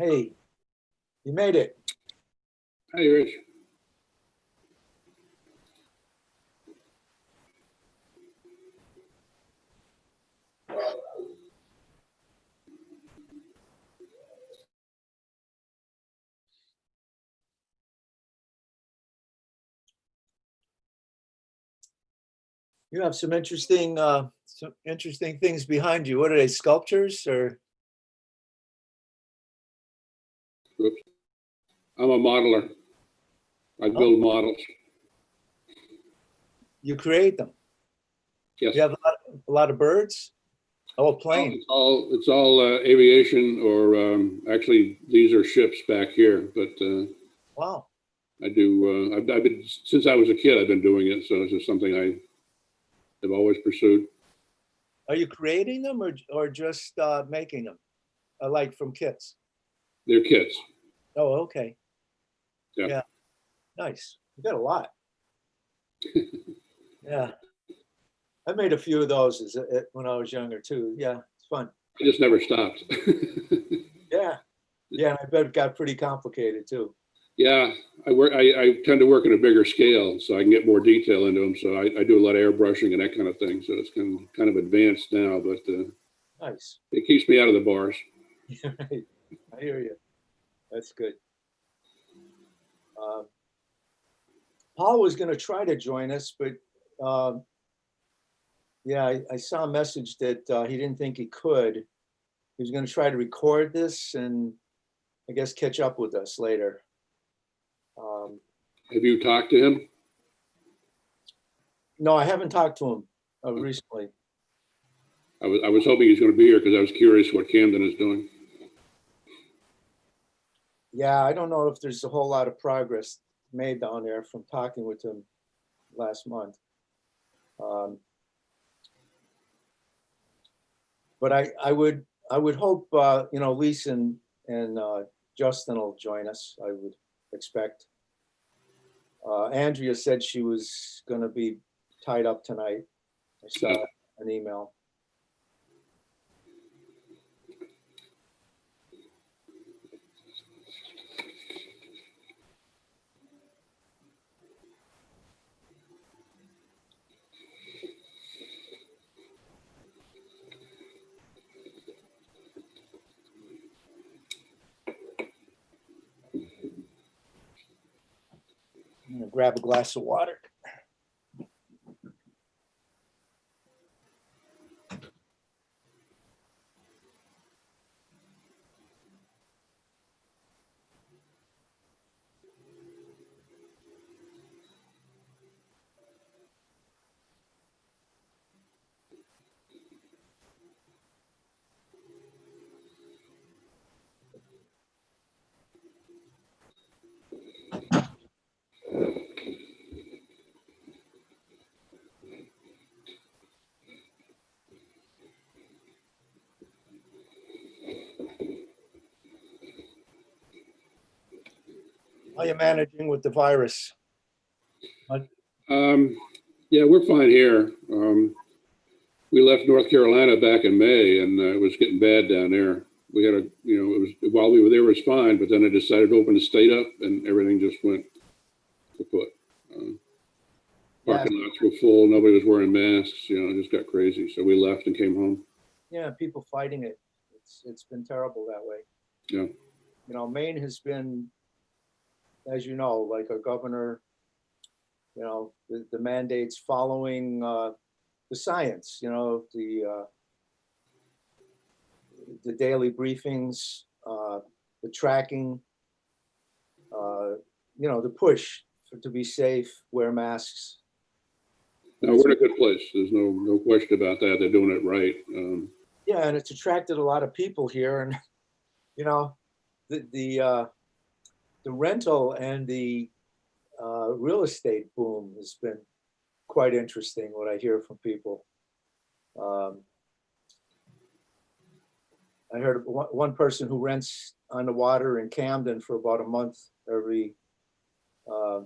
Hey, you made it. Hey, Rich. You have some interesting things behind you. What are they, sculptures or Oops. I'm a modeler. I oh, build models. you create them? Yes. You have a lot of birds? Oh, a plane. It's all aviation, or actually, these are ships back here. But Wow. I do. I've been since I was a kid. I've been doing it, so it's just something I have always pursued. Are you creating them or just making them? Like from kits? They're kits. Oh, okay. Yeah. Yeah, nice. You got a lot. Yeah, I made a few of those when I was younger too. Yeah, it's fun. I just never stopped. Yeah, yeah. I bet it got pretty complicated too. Yeah, I tend to work on a bigger scale, so I can get more detail into them. So I do a lot of airbrushing and that kind of thing. So it's kind of advanced now, but Nice. it keeps me out of the bars. Right. I hear you. That's good. Um, Paul was going to try to join us, but yeah, I saw a message that he didn't think he could. He was going to try to record this and I guess catch up with us later. Um, Have you talked to him? no, I haven't talked to him recently. I was hoping he's going to be here because I was curious what Camden is doing. Yeah, I don't know if there's a whole lot of progress made down there from talking with him last month. Um, but I would hope Lisa and Justin will join us. I would expect. Andrea said she was going to be tied up tonight. I saw Yeah. an email. I'm going to grab a glass of water. How are you managing with the virus? Um, yeah, we're fine here. We left North Carolina back in May, and it was getting bad down there. We had it was while we were there, it was fine, but then I decided to open the state up, and everything just went kaput. Yeah, Parking lots were full. Nobody was wearing masks. It just got crazy. So we left and came home. yeah, people fighting it. It's been terrible that way. Yeah. Maine has been, as you know, like our governor, the mandates following the science, the daily briefings, the tracking, the push to be safe, wear masks. No, we're in a good place. There's no question about that. They're doing it right. Yeah, and it's attracted a lot of people here, and the the rental and the real estate boom has been quite interesting. What I hear from people. Um, I heard one person who rents on the water in Camden for about a month uh,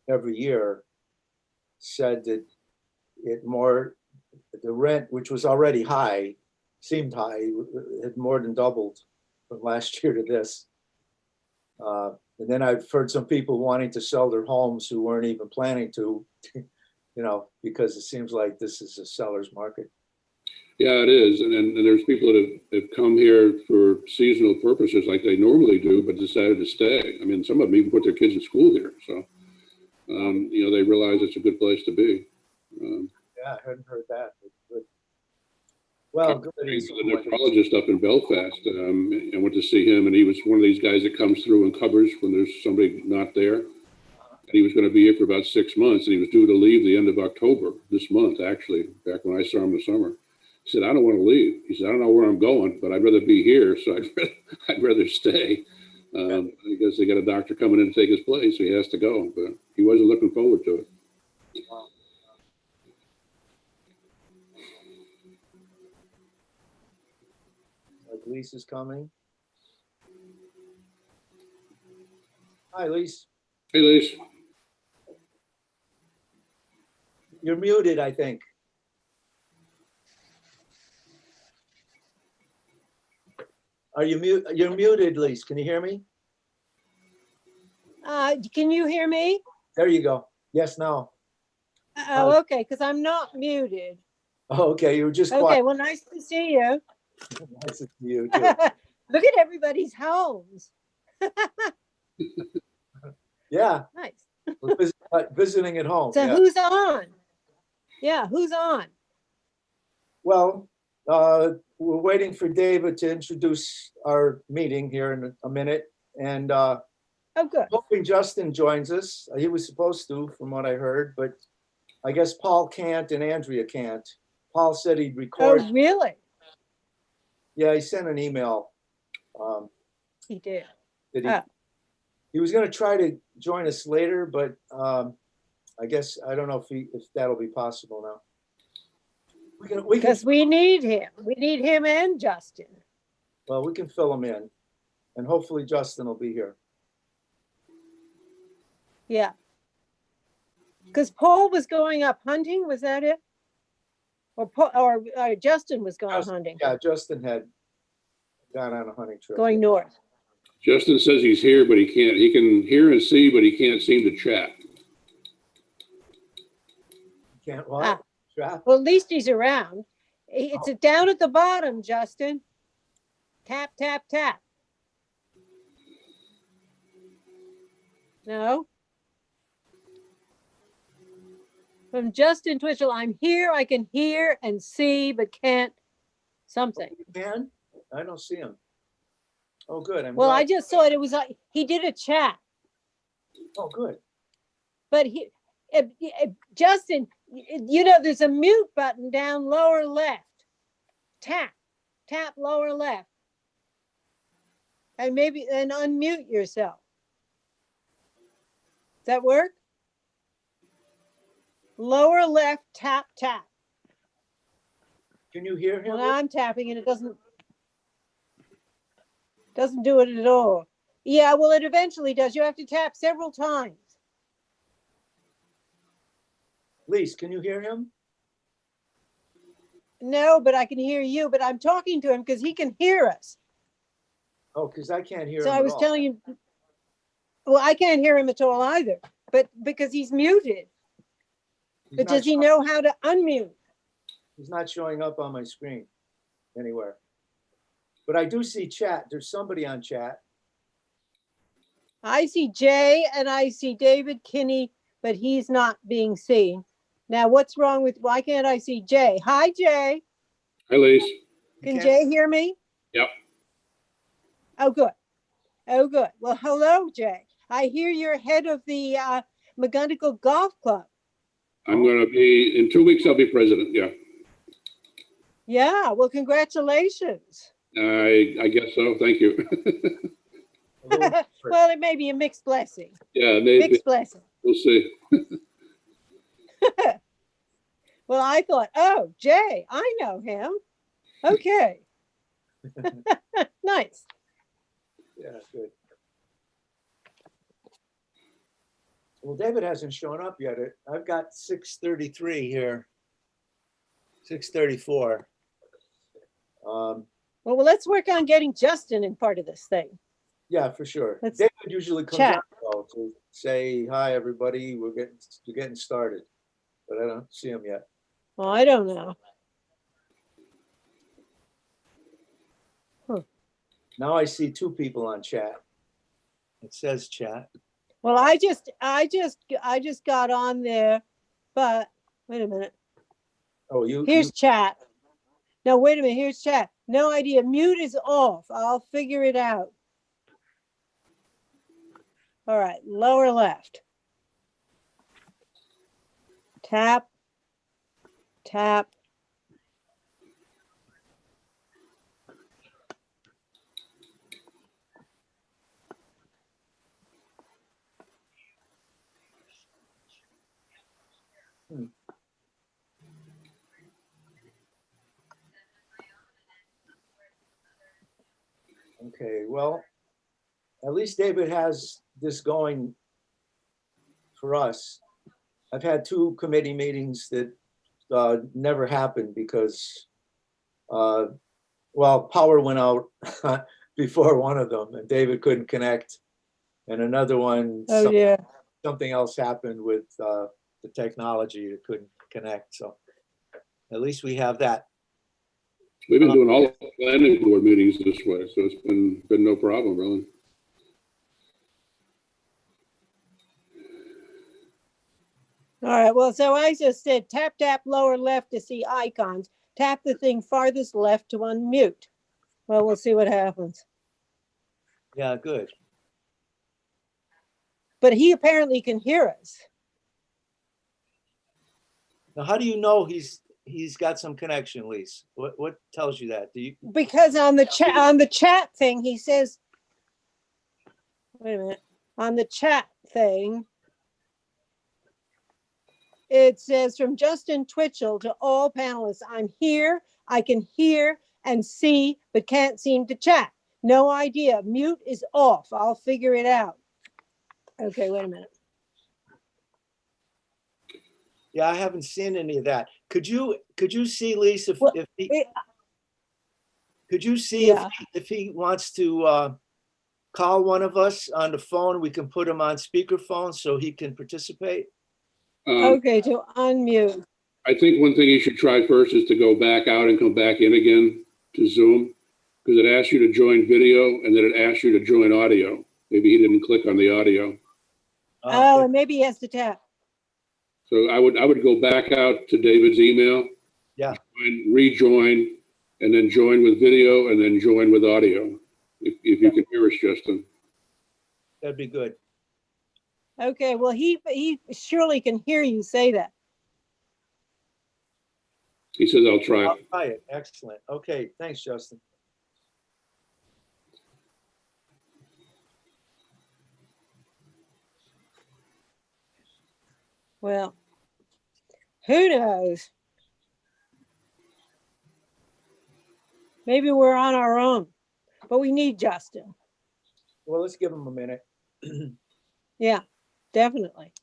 every year said that the rent, which was already high, seemed high, had more than doubled from last year to this. And then I've heard some people wanting to sell their homes who weren't even planning to, because it seems like this is a seller's market. Yeah, it is. And there's people that have come here for seasonal purposes like they normally do, but decided to stay. I mean, some of them even put their kids in school here. So, they realize it's a good place to be. Yeah, I hadn't heard that. But well, good. He's a nephrologist up in Belfast. I went to see him, and he was one of these guys that comes through and covers when there's somebody not there. And he was going to be here for about 6 months, and he was due to leave the end of October, this month, actually, back when I saw him in the summer. He said, I don't want to leave. He said, I don't know where I'm going, but I'd rather be here, so I'd rather stay. I guess they got a doctor coming in to take his place, so he has to go, but he wasn't looking forward to it. Wow. Lise is coming. Hi, Lise. Hey, Lise. You're muted, I think. Are you mute? You're muted, Lise. Can you hear me? Can you hear me? There you go. Yes, now. Oh, okay, because I'm not muted. Oh, okay. You were just Okay, quiet. well, nice to see you. Nice to see you too. Look at everybody's homes. Yeah, Nice. we're visiting at home. So Yeah. who's on? Yeah, who's on? Well, we're waiting for David to introduce our meeting here in a minute, and Oh, good. hoping Justin joins us. He was supposed to, from what I heard, but I guess Paul can't and Andrea can't. Paul said he'd record. Oh, really? Yeah, he sent an email. He did. That he was going to try to join us later, but I guess I don't know if that'll be possible now. Because we need him. We need him and Justin. Well, we can fill him in, and hopefully Justin will be here. Yeah. Because Paul was going up hunting, was that it? Or Justin was going hunting. Yeah, Justin had gone on a hunting trip. Going north. Justin says he's here, but he can't. He can hear and see, but he can't seem to chat. Can't what? Chat? Well, at least he's around. It's down at the bottom, Justin. Tap, tap, tap. No? From Justin Twitchell, I'm here, I can hear and see, but can't something. You can? I don't see him. Oh, good. Well, I just saw it. It was like he did a chat. Oh, good. But Justin, there's a mute button down lower left. Tap lower left. And maybe unmute yourself. Does that work? Lower left, tap. Can you hear him? Well, I'm tapping and it doesn't do it at all. Yeah, well, it eventually does. You have to tap several times. Lise, can you hear him? No, but I can hear you, but I'm talking to him because he can hear us. Oh, because I can't hear him. So I was telling you, well, I can't hear him at all either, but because he's muted. But does he know how to unmute? He's not showing up on my screen anywhere. But I do see chat. There's somebody on chat. I see Jay and I see David Kinney, but he's not being seen. Now, what's wrong with, why can't I see Jay? Hi, Jay. Hi, Lise. Can Jay hear me? Yep. Oh, good. Well, hello, Jay. I hear you're head of the McGonagall Golf Club. I'm going to be, in 2 weeks, I'll be president. Yeah. Yeah, well, congratulations. I guess so. Thank you. Well, it may be a mixed blessing. Yeah, maybe. Mixed blessing. We'll see. Well, I thought, oh, Jay, I know him. Okay. Nice. Yeah, good. Well, David hasn't shown up yet. I've got 6:33 here. 6:34. Well, Well, let's work on getting Justin in part of this thing. Yeah, for sure. Let's David usually comes chat. out though, to say, hi, everybody, we're getting started. But I don't see him yet. Well, I don't know. Now I see two people on chat. It says chat. Well, I just got on there, but wait a minute. Oh, you, Here's chat. No, wait a minute. Here's chat. No idea. Mute is off. I'll figure it out. All right, lower left. Tap, tap. okay, well, at least David has this going for us. I've had two committee meetings that never happened because, well, power went out before one of them and David couldn't connect. And another one, Oh, yeah. something else happened with the technology that couldn't connect. So at least we have that. We've been doing all the planning board meetings this way, so it's been no problem, really. All right, well, so I just said tap, tap lower left to see icons. Tap the thing farthest left to unmute. Well, we'll see what happens. Yeah, good. But he apparently can hear us. Now, how do you know he's got some connection, Lise? What tells you that? Do you? Because on the chat thing, he says, wait a minute, on the chat thing, it says from Justin Twitchell to all panelists, I'm here, I can hear and see, but can't seem to chat. No idea. Mute is off. I'll figure it out. Okay, wait a minute. Yeah, I haven't seen any of that. Could you see, Lise, Well, if he, could you see Yeah. if he wants to call one of us on the phone? We can put him on speakerphone so he can participate. Okay, to unmute. I think one thing you should try first is to go back out and come back in again to Zoom, because it asks you to join video and then it asks you to join audio. Maybe he didn't click on the audio. Oh, and maybe he has to tap. So I would go back out to David's email. Yeah. And rejoin, and then join with video, and then join with audio. If you can hear us, Justin. That'd be good. Okay, well, he surely can hear you say that. He says, I'll try. I'll try it. Excellent. Okay, thanks, Justin. Well, who knows? Maybe we're on our own, but we need Justin. Well, let's give him a minute. Yeah, definitely.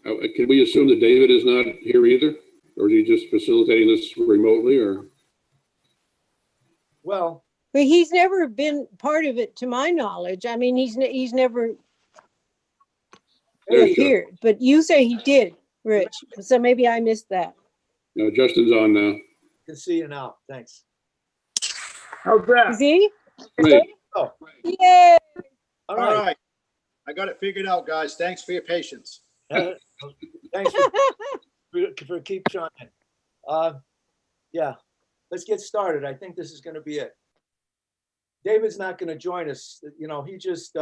Can we assume that David is not here either? Or is he just facilitating this remotely, or? Well, But he's never been part of it to my knowledge. I mean, he's never There you go. appeared, but you say he did, Rich. So maybe I missed that. No, Justin's on now. can see you now. Thanks. How's that? Is he? Great. Oh, Yay! all All right. right. I got it figured out, guys. Thanks for your patience. Thanks for keep trying. Yeah, let's get started. I think this is going to be it. David's not going to join us. You know, he just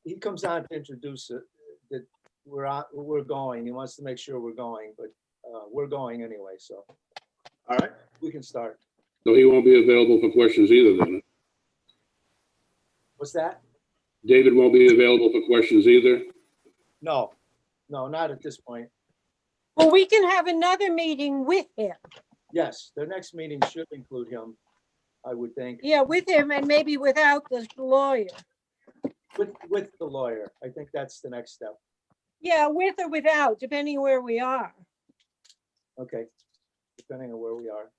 he comes on to introduce it, that we're going. He wants to make sure we're going, but we're going anyway, so All right. we can start. So he won't be available for questions either then? What's that? David won't be available for questions either? No, not at this point. Well, we can have another meeting with him. Yes, the next meeting should include him, I would think, Yeah, with him and maybe without the lawyer. with the lawyer. I think that's the next step. Yeah, with or without, depending where we are. Okay. depending on where we are.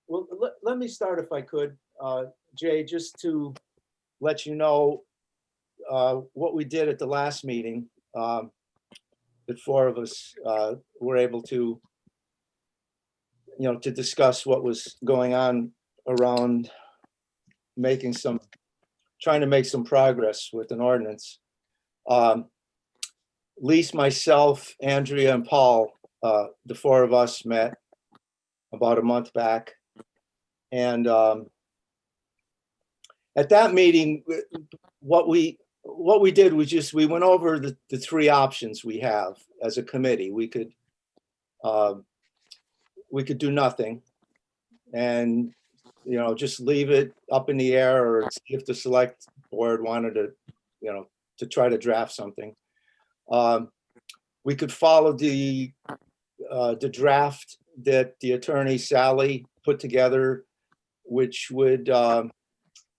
Well, let me start if I could, Jay, just to let you know what we did at the last meeting. The four of us were able to, to discuss what was going on around trying to make some progress with an ordinance. Lise, myself, Andrea, and Paul, the four of us met about a month back. And at that meeting, what we did was we went over the three options we have as a committee. We could do nothing and, just leave it up in the air, or see if the select board wanted to, to try to draft something. We could follow the draft that the attorney Sally put together, which would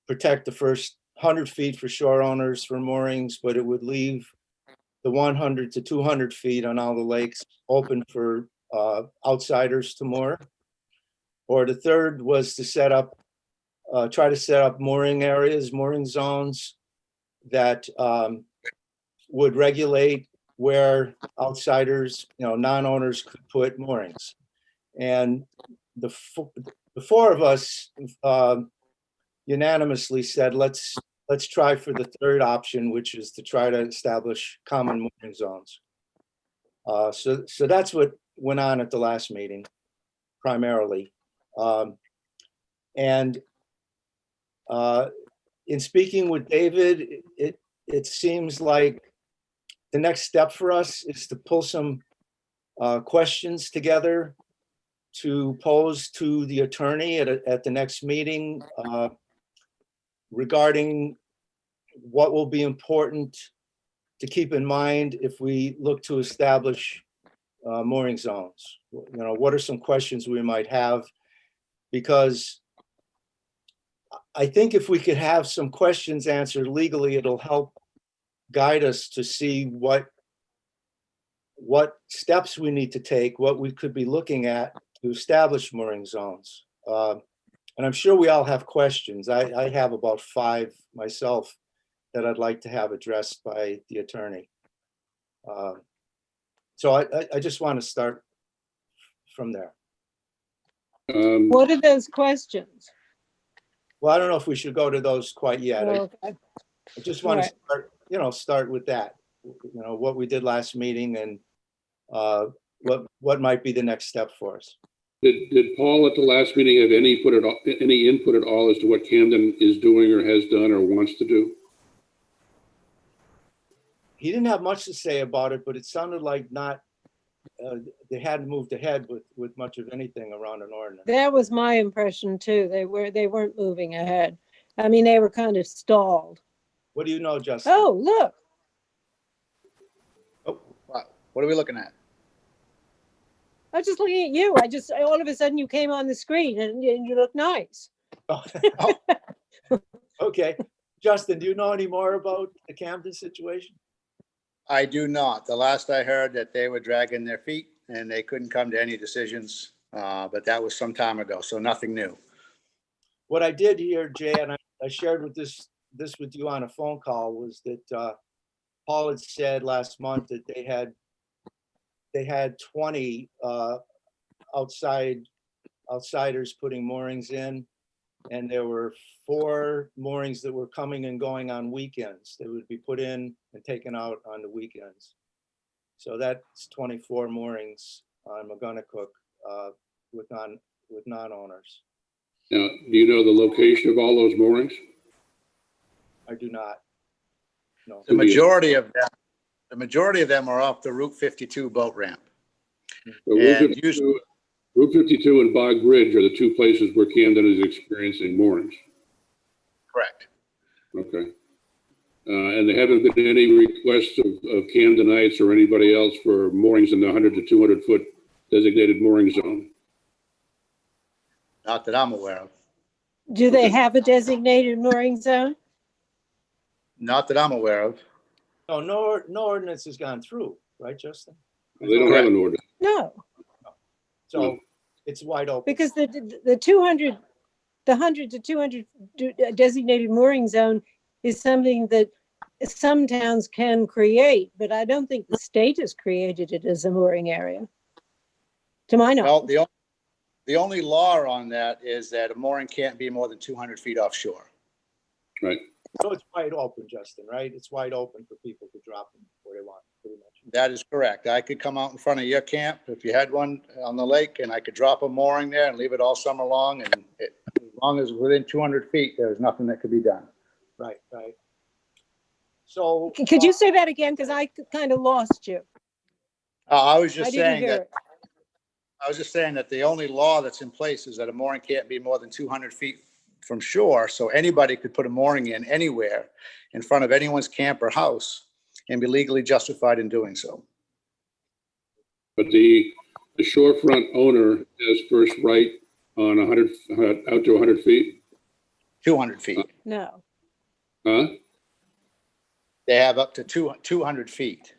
protect the first 100 feet for shore owners for moorings, but it would leave the 100 to 200 feet on all the lakes open for outsiders to moor. Or the third was to try to set up mooring areas, mooring zones that would regulate where outsiders, non-owners could put moorings. And the four of us unanimously said, let's try for the third option, which is to try to establish common mooring zones. So that's what went on at the last meeting, primarily. And in speaking with David, it seems like the next step for us is to pull some questions together to pose to the attorney at the next meeting regarding what will be important to keep in mind if we look to establish mooring zones. What are some questions we might have? Because I think if we could have some questions answered legally, it'll help guide us to see what steps we need to take, what we could be looking at to establish mooring zones. And I'm sure we all have questions. I have about 5 myself that I'd like to have addressed by the attorney. So I just want to start from there. What are those questions? Well, I don't know if we should go to those quite yet. Okay. I just want to start with that, what we did last meeting and what might be the next step for us. Did Paul at the last meeting have any input at all as to what Camden is doing or has done or wants to do? He didn't have much to say about it, but it sounded like they hadn't moved ahead with much of anything around an ordinance. That was my impression too. They weren't moving ahead. I mean, they were kind of stalled. What do you know, Justin? Oh, look. Oh, wow. What are we looking at? I was just looking at you. All of a sudden you came on the screen and you look nice. Oh. Okay. Justin, do you know any more about the Camden situation? I do not. The last I heard that they were dragging their feet and they couldn't come to any decisions, but that was some time ago, so nothing new. What I did hear, Jay, and I shared with this with you on a phone call, was that Paul had said last month that they had 20 outsiders putting moorings in, and there were 4 moorings that were coming and going on weekends. They would be put in and taken out on the weekends. So that's 24 moorings on McGonagall with non-owners. Now, do you know the location of all those moorings? I do not. No. The majority of them are off the Route 52 boat ramp. So Route 52 and Bog Bridge are the 2 places where Camden is experiencing moorings. Correct. Okay. And there haven't been any requests of Camdenites or anybody else for moorings in the 100 to 200 foot designated mooring zone? Not that I'm aware of. Do they have a designated mooring zone? Not that I'm aware of. No ordinance has gone through, right, Justin? They don't have an ordinance. No. So it's wide open. Because the 200, the 100 to 200 designated mooring zone is something that some towns can create, but I don't think the state has created it as a mooring area, to my knowledge. Well, the only law on that is that a mooring can't be more than 200 feet offshore. Right. So it's wide open, Justin, right? It's wide open for people to drop them where they want, pretty much. That is correct. I could come out in front of your camp if you had one on the lake, and I could drop a mooring there and leave it all summer long. And as long as within 200 feet, there's nothing that could be done. Right, right. So. Could you say that again? Because I kind of lost you. I was I just didn't saying hear that. it. I was just saying that the only law that's in place is that a mooring can't be more than 200 feet from shore. So anybody could put a mooring in anywhere in front of anyone's camp or house and be legally justified in doing so. But the shorefront owner has first right on 100, out to 100 feet? 200 feet. No. Huh? They have up to 200 feet.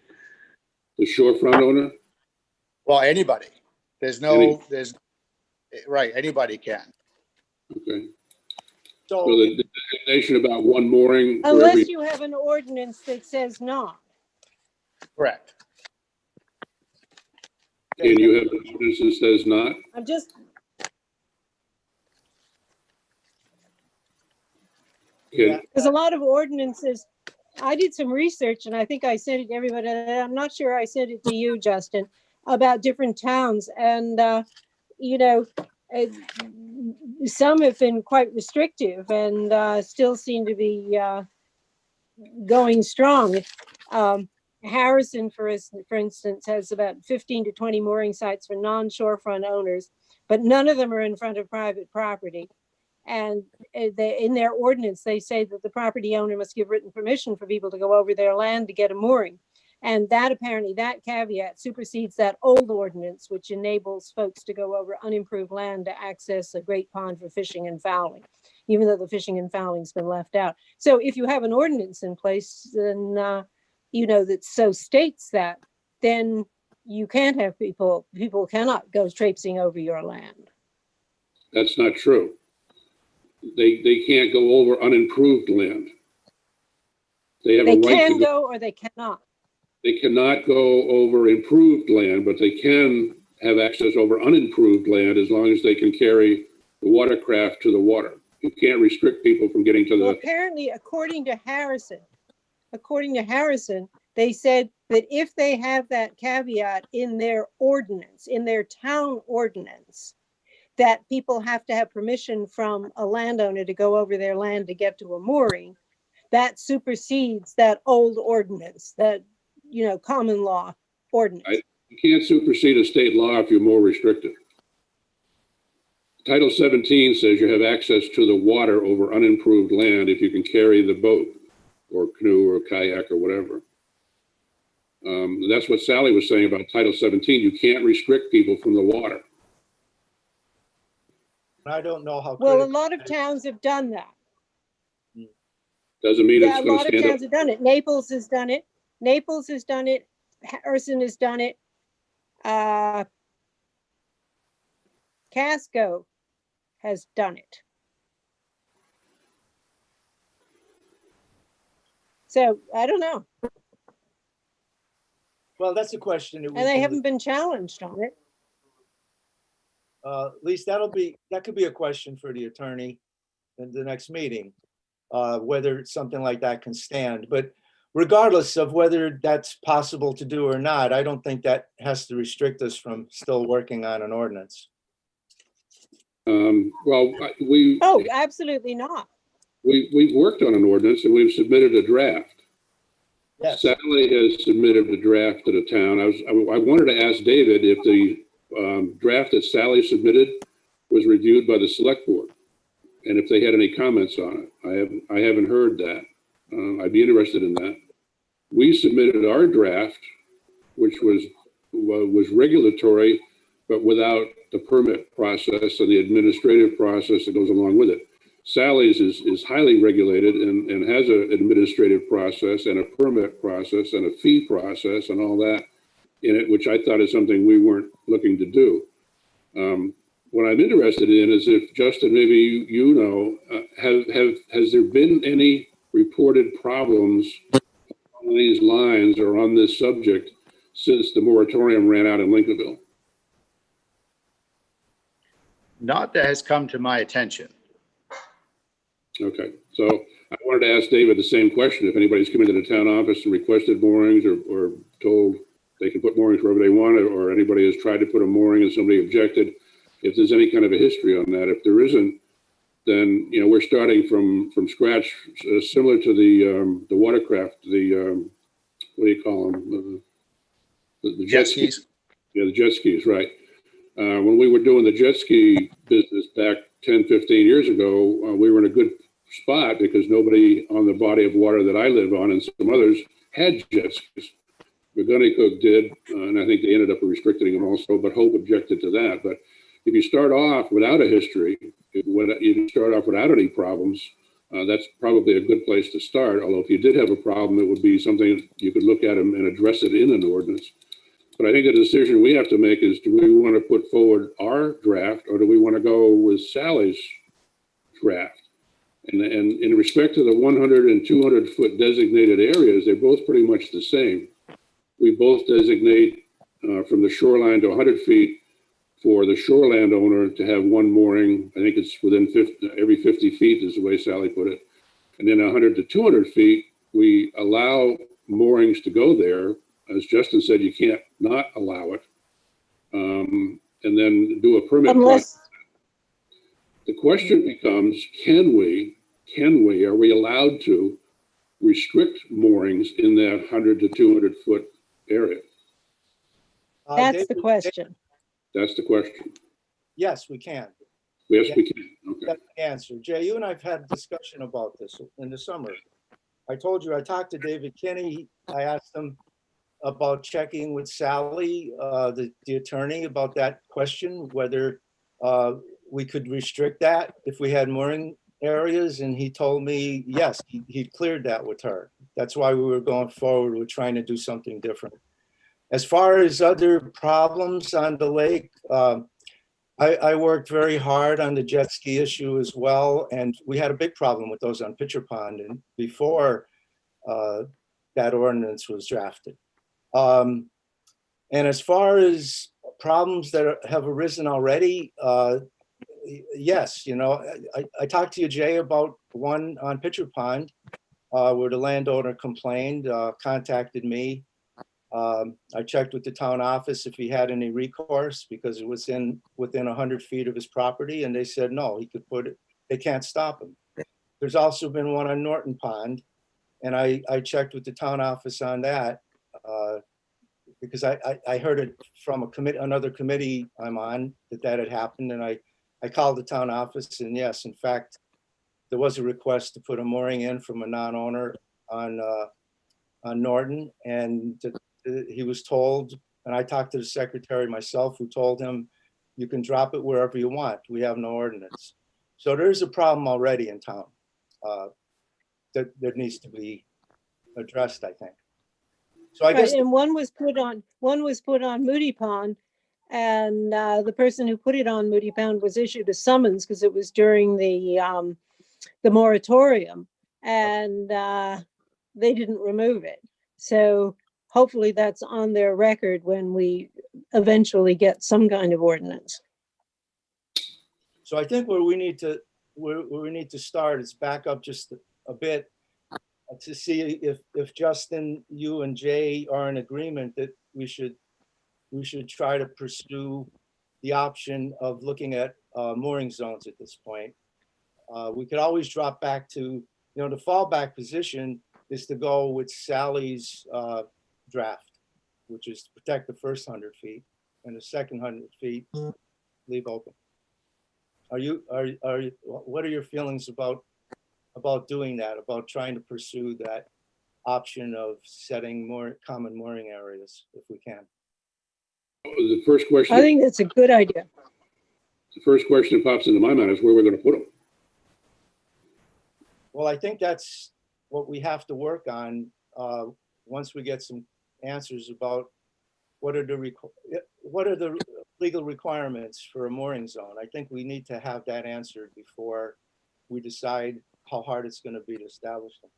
The shorefront owner? Well, anybody. Right, anybody can. Okay. So So the designation about one mooring for Unless every, you have an ordinance that says not. Correct. and you have an ordinance that says not? I'm just, Okay. there's a lot of ordinances. I did some research and I think I sent it to everybody. I'm not sure I sent it to you, Justin, about different towns. And, you know, some have been quite restrictive and still seem to be going strong. Harrison, for instance, has about 15 to 20 mooring sites for non-shorefront owners, but none of them are in front of private property. And in their ordinance, they say that the property owner must give written permission for people to go over their land to get a mooring. And that apparently, that caveat supersedes that old ordinance, which enables folks to go over unimproved land to access a great pond for fishing and fowling, even though the fishing and fowling's been left out. So if you have an ordinance in place, then, you know, that so states that, then you can't have people cannot go traipsing over your land. That's not true. They can't go over unimproved land. They have They a right to can go. go or they cannot. They cannot go over improved land, but they can have access over unimproved land as long as they can carry the watercraft to the water. You can't restrict people from getting to Well, the, apparently, according to Harrison, they said that if they have that caveat in their ordinance, in their town ordinance, that people have to have permission from a landowner to go over their land to get to a mooring, that supersedes that old ordinance, that, you know, common law ordinance. you can't supersede a state law if you're more restrictive. Title 17 says you have access to the water over unimproved land if you can carry the boat or canoe or kayak or whatever. That's what Sally was saying about Title 17. You can't restrict people from the water. I don't know how. Well, a critical lot of that is. towns have done that. Doesn't mean Yeah, a it's going lot to of stand up. towns have done it. Naples has done it. Harrison has done it. Casco has done it. So I don't know. Well, that's a question. That we And they can- haven't been challenged on it. At least that could be a question for the attorney in the next meeting, whether something like that can stand. But regardless of whether that's possible to do or not, I don't think that has to restrict us from still working on an ordinance. Well, Oh, absolutely not. we've worked on an ordinance and we've submitted a draft. Yes. Sally has submitted a draft to the town. I wanted to ask David if the draft that Sally submitted was reviewed by the select board and if they had any comments on it. I haven't heard that. I'd be interested in that. We submitted our draft, which was regulatory, but without the permit process and the administrative process that goes along with it. Sally's is highly regulated and has an administrative process and a permit process and a fee process and all that in it, which I thought is something we weren't looking to do. What I'm interested in is if, Justin, maybe you know, has there been any reported problems on these lines or on this subject since the moratorium ran out in Lincolnville? Not that has come to my attention. Okay, so I wanted to ask David the same question. If anybody's come into the town office and requested moorings or told they can put moorings wherever they want, or anybody has tried to put a mooring and somebody objected, if there's any kind of a history on that. If there isn't, then, you know, we're starting from scratch, similar to the watercraft, what do you call them? The Jet skis. Yeah, the jet skis, right. When we were doing the jet ski business back 10, 15 years ago, we were in a good spot because nobody on the body of water that I live on and some others had jet skis. McGonagall did, and I think they ended up restricting them also, but Hope objected to that. But if you start off without a history, you start off without any problems, that's probably a good place to start. Although if you did have a problem, it would be something you could look at and address it in an ordinance. But I think the decision we have to make is, do we want to put forward our draft or do we want to go with Sally's draft? And in respect to the 100 and 200 foot designated areas, they're both pretty much the same. We both designate from the shoreline to 100 feet for the shoreland owner to have one mooring. I think it's within every 50 feet is the way Sally put it. And then 100 to 200 feet, we allow moorings to go there. As Justin said, you can't not allow it. And then do a permit process. The question becomes, are we allowed to restrict moorings in that 100 to 200 foot area? That's the question. That's the question. Yes, we can. Yes, we can. Okay. That's the answer. Jay, you and I've had a discussion about this in the summer. I told you, I talked to David Kinney. I asked him about checking with Sally, the attorney, about that question, whether we could restrict that if we had mooring areas. And he told me, yes, he cleared that with her. That's why we were going forward with trying to do something different. As far as other problems on the lake, I worked very hard on the jet ski issue as well. And we had a big problem with those on Pitcher Pond and before that ordinance was drafted. And as far as problems that have arisen already, yes, you know, I talked to you, Jay, about one on Pitcher Pond where the landowner complained, contacted me. I checked with the town office if he had any recourse because it was within 100 feet of his property, and they said no, he could put it. They can't stop him. There's also been one on Norton Pond, and I checked with the town office on that because I heard it from another committee I'm on that had happened, and I called the town office, and yes, in fact, there was a request to put a mooring in from a non-owner on Norton, and he was told, and I talked to the secretary myself, who told him, you can drop it wherever you want. We have no ordinance. So there's a problem already in town that needs to be addressed, I think. So I guess, and one was put on Moody Pond, and the person who put it on Moody Pond was issued a summons because it was during the moratorium, and they didn't remove it. So hopefully that's on their record when we eventually get some kind of ordinance. so I think where we need to start is back up just a bit to see if Justin, you and Jay are in agreement that we should try to pursue the option of looking at mooring zones at this point. We could always drop back to, the fallback position is to go with Sally's draft, which is to protect the first 100 feet and the second 100 feet leave open. What are your feelings about doing that, about trying to pursue that option of setting more common mooring areas if we can? The first question. I think that's a good idea. The first question that pops into my mind is where we're going to put them. Well, I think that's what we have to work on once we get some answers about what are the legal requirements for a mooring zone? I think we need to have that answered before we decide how hard it's going to be to establish them.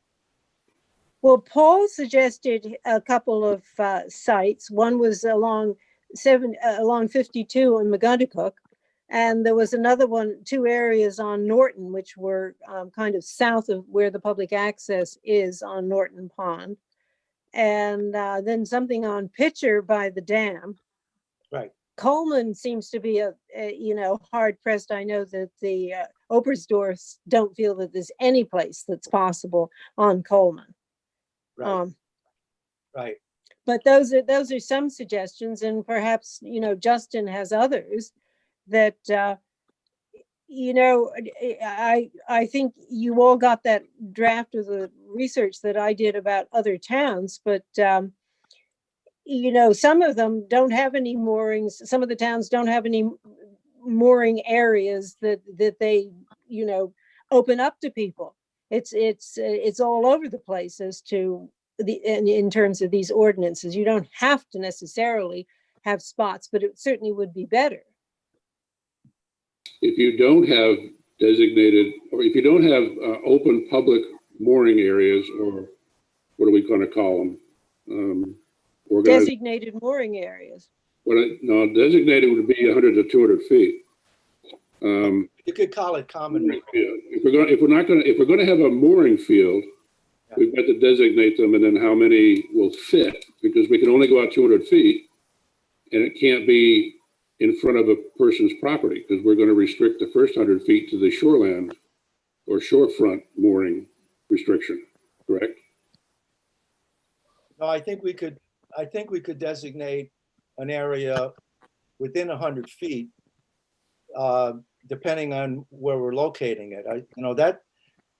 Well, Paul suggested a couple of sites. One was along 52 in McGuntacook, and there was another one, 2 areas on Norton, which were kind of south of where the public access is on Norton Pond, and then something on Pitcher by the dam. Right. Coleman seems to be a hard pressed. I know that the Obersdorfs don't feel that there's any place that's possible on Coleman. Right. Right. But those are some suggestions, and perhaps Justin has others that I think you all got that draft of the research that I did about other towns, but some of them don't have any moorings. Some of the towns don't have any mooring areas that they open up to people. It's all over the place as to in terms of these ordinances. You don't have to necessarily have spots, but it certainly would be better. If you don't have designated, or if you don't have open public mooring areas, or what are we going to call them? Designated mooring areas. No, designated would be 100 to 200 feet. You could call it common. If we're going to have a mooring field, we've got to designate them, and then how many will fit, because we can only go out 200 feet, and it can't be in front of a person's property, because we're going to restrict the first 100 feet to the shoreland or shorefront mooring restriction, correct? No, I think we could designate an area within 100 feet, depending on where we're locating it.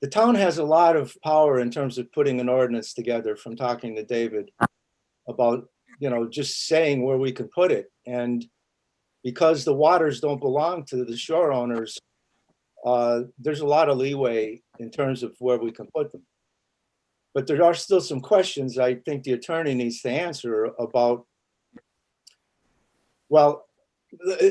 The town has a lot of power in terms of putting an ordinance together, from talking to David about, just saying where we can put it. And because the waters don't belong to the shore owners, there's a lot of leeway in terms of where we can put them. But there are still some questions I think the attorney needs to answer about. Well,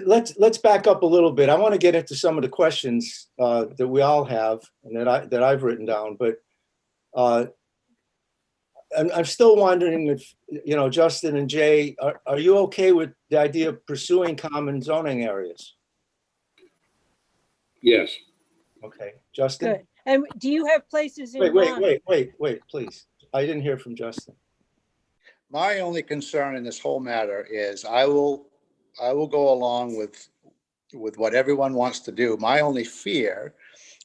let's back up a little bit. I want to get into some of the questions that we all have and that I've written down. But I'm still wondering if Justin and Jay, are you okay with the idea of pursuing common zoning areas? Yes. Okay, Justin. Good. And do you have places in Wait, please. I didn't hear from Justin. My only concern in this whole matter is I will go along with what everyone wants to do. My only fear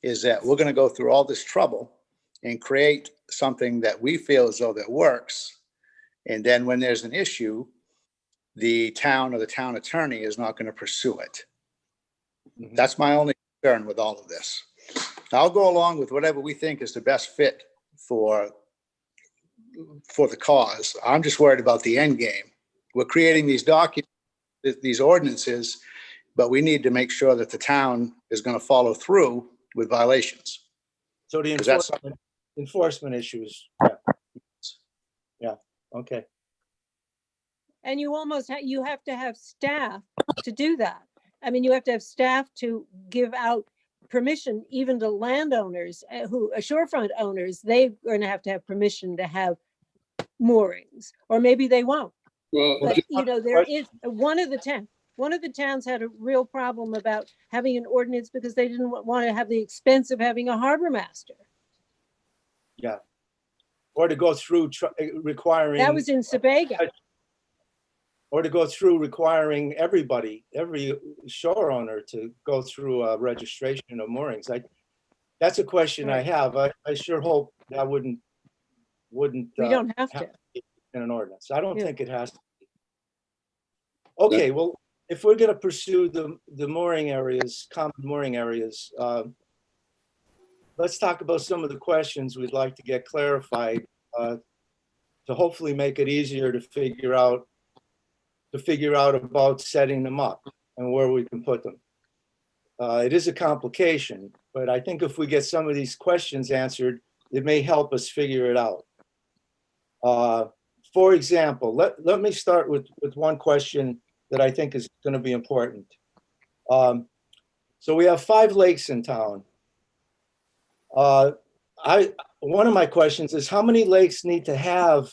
is that we're going to go through all this trouble and create something that we feel as though that works. And then when there's an issue, the town or the town attorney is not going to pursue it. Mm-hmm. That's my only concern with all of this. I'll go along with whatever we think is the best fit for the cause. I'm just worried about the end game. We're creating these documents, these ordinances, but we need to make sure that the town is going to follow through with violations. So the enforcement issues. Yeah. Okay. And you you have to have staff to do that. I mean, you have to have staff to give out permission, even to landowners who are shorefront owners. They're going to have permission to have moorings, or maybe they won't. Well, but there is one of the towns had a real problem about having an ordinance because they didn't want to have the expense of having a harbor master. Yeah. Or to go through requiring. That was in Sebago. Or to go through requiring every shore owner to go through a registration of moorings. That's a question I have. I sure hope that wouldn't. We don't have to in an ordinance. I don't think it has to be. Okay, well, if we're going to pursue the mooring areas, common mooring areas, let's talk about some of the questions we'd like to get clarified to hopefully make it easier to figure out about setting them up and where we can put them. It is a complication, but I think if we get some of these questions answered, it may help us figure it out. For example, let me start with one question that I think is going to be important. So we have 5 lakes in town. One of my questions is how many lakes need to have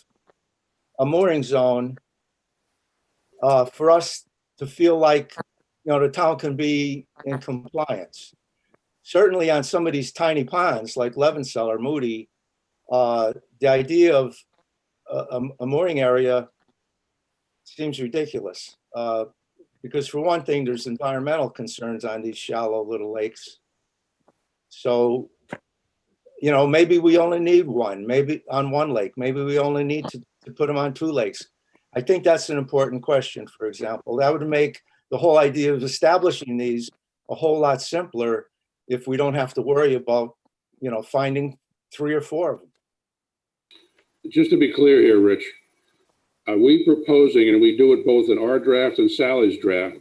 a mooring zone for us to feel like, the town can be in compliance? Certainly on some of these tiny ponds like Levinsell or Moody, the idea of a mooring area seems ridiculous. Because for one thing, there's environmental concerns on these shallow little lakes. So, maybe we only need one, maybe on one lake, maybe we only need to put them on 2 lakes. I think that's an important question, for example. That would make the whole idea of establishing these a whole lot simpler if we don't have to worry about, finding 3 or 4 of them. Just to be clear here, Rich, are we proposing, and we do it both in our draft and Sally's draft,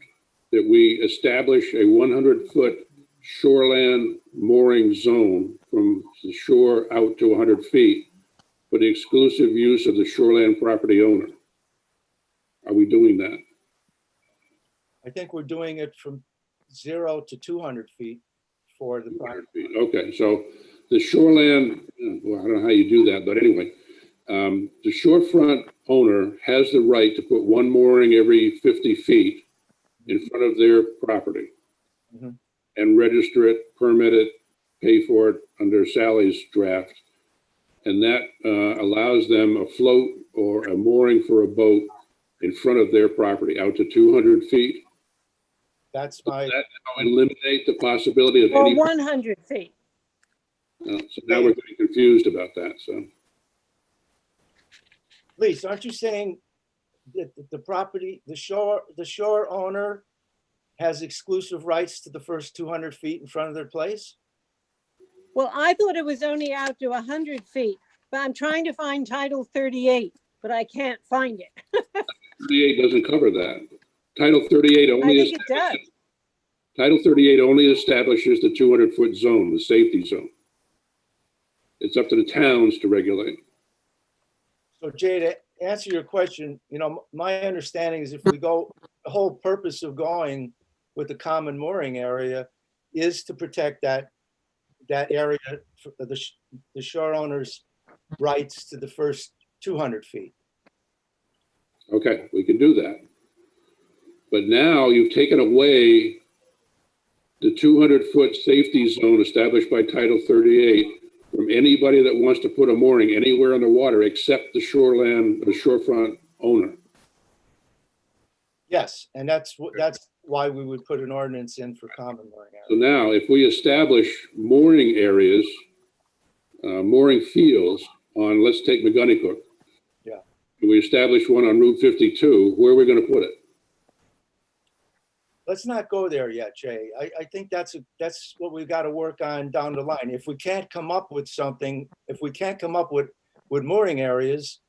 that we establish a 100-foot shoreland mooring zone from the shore out to 100 feet for the exclusive use of the shoreland property owner? Are we doing that? I think we're doing it from 0 to 200 feet for the property. Okay, so the shoreland, well, I don't know how you do that, but anyway, the shorefront owner has the right to put one mooring every 50 feet in front of their property and register it, permit it, pay for it under Sally's draft. And that allows them a float or a mooring for a boat in front of their property out to 200 feet. That's my. That eliminate the possibility of Or any. 100 feet. So now we're getting confused about that. So, Lisa, aren't you saying that the property, the shore owner has exclusive rights to the first 200 feet in front of their place? Well, I thought it was only out to 100 feet, but I'm trying to find Title 38, but I can't find it. 38 doesn't cover that. Title 38 I only think it does. Title 38 only establishes the 200-foot zone, the safety zone. It's up to the towns to regulate. So Jay, to answer your question, my understanding is if we go, the whole purpose of going with the common mooring area is to protect that area, for the shore owner's rights to the first 200 feet. Okay, we can do that. But now you've taken away the 200-foot safety zone established by Title 38 from anybody that wants to put a mooring anywhere in the water except the shorefront owner. Yes, and that's why we would put an ordinance in for common mooring So area. now if we establish mooring areas, mooring fields on, let's take McGonagall. Yeah. We establish one on Route 52, where are we going to put it? Let's not go there yet, Jay. I think that's what we've got to work on down the line. If we can't come up with something, if we can't come up with mooring areas,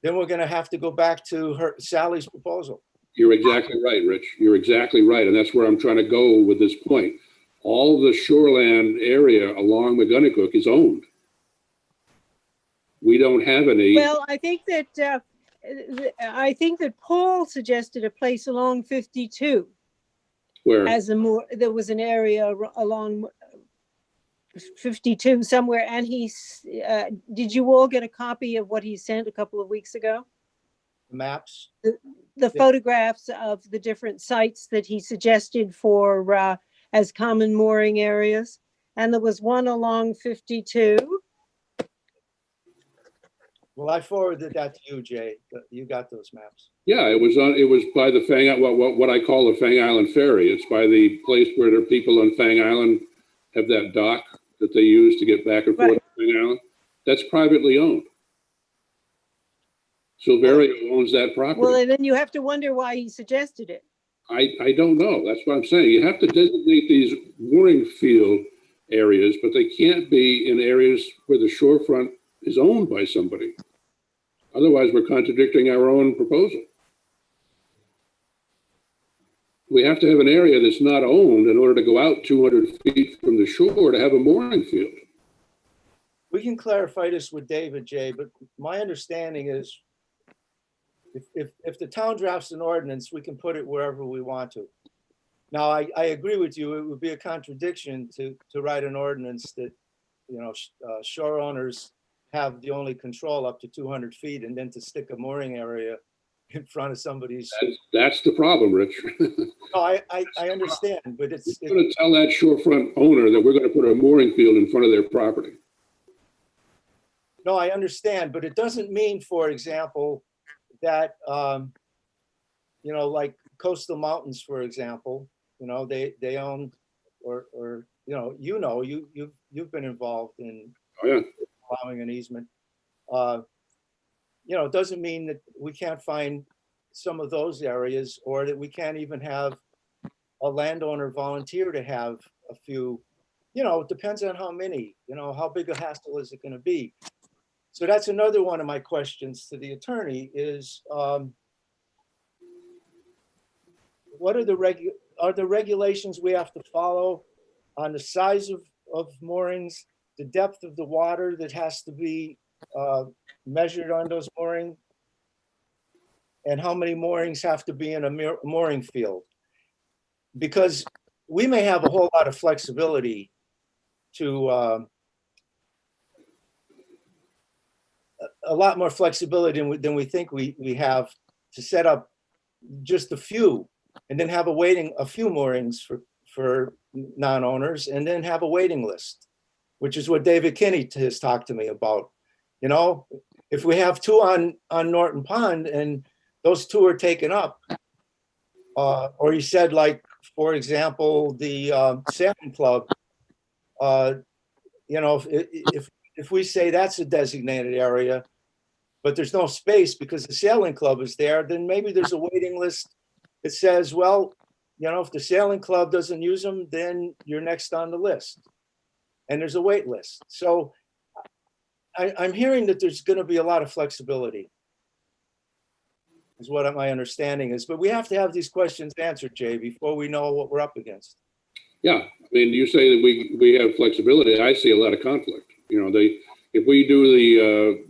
then we're going to have to go back to Sally's proposal. You're exactly right, Rich. You're exactly right. And that's where I'm trying to go with this point. All the shoreland area along McGonagall is owned. We don't have any. Well, I think that Paul suggested a place along 52 Where? as there was an area along 52 somewhere. And did you all get a copy of what he sent a couple of weeks ago? Maps. The photographs of the different sites that he suggested for as common mooring areas. And there was one along 52. Well, I forwarded that to you, Jay. You got those maps. Yeah, it was by the Fang, what I call the Fang Island Ferry. It's by the place where the people on Fang Island have that dock that they use to get back and forth to Fang Island. That's privately owned. Silverio owns that property. Well, and then you have to wonder why he suggested it. I don't know. That's what I'm saying. You have to designate these mooring field areas, but they can't be in areas where the shorefront is owned by somebody. Otherwise, we're contradicting our own proposal. We have to have an area that's not owned in order to go out 200 feet from the shore to have a mooring field. We can clarify this with David, Jay, but my understanding is if the town drafts an ordinance, we can put it wherever we want to. Now, I agree with you. It would be a contradiction to write an ordinance that, you know, shore owners have the only control up to 200 feet, and then to stick a mooring area in front of somebody's. That's the problem, Rich. No, I understand, but it's, We're going to tell that shorefront owner that we're going to put a mooring field in front of their property. no, I understand, but it doesn't mean, for example, that, you know, like coastal mountains, for example, you know, they own, or, you've been involved in Oh, yeah. allowing an easement. You know, it doesn't mean that we can't find some of those areas, or that we can't even have a landowner volunteer to have a few, you know, it depends on how many, you know, how big a hassle is it going to be? So that's another one of my questions to the attorney is, what are the regulations we have to follow on the size of moorings, the depth of the water that has to be measured on those moorings, and how many moorings have to be in a mooring field? Because we may have a whole lot of flexibility to, a lot more flexibility than we think we have to set up just a few, and then have a few moorings for non-owners, and then have a waiting list, which is what David Kinney has talked to me about. You know, if we have two on Norton Pond and those two are taken up, or you said, like, for example, the Sailing Club, you know, if we say that's a designated area, but there's no space because the Sailing Club is there, then maybe there's a waiting list that says, well, you know, if the Sailing Club doesn't use them, then you're next on the list. And there's a wait list. So I'm hearing that there's going to be a lot of flexibility, is what my understanding is. But we have to have these questions answered, Jay, before we know what we're up against. Yeah, I mean, you say that we have flexibility. I see a lot of conflict. You know, if we do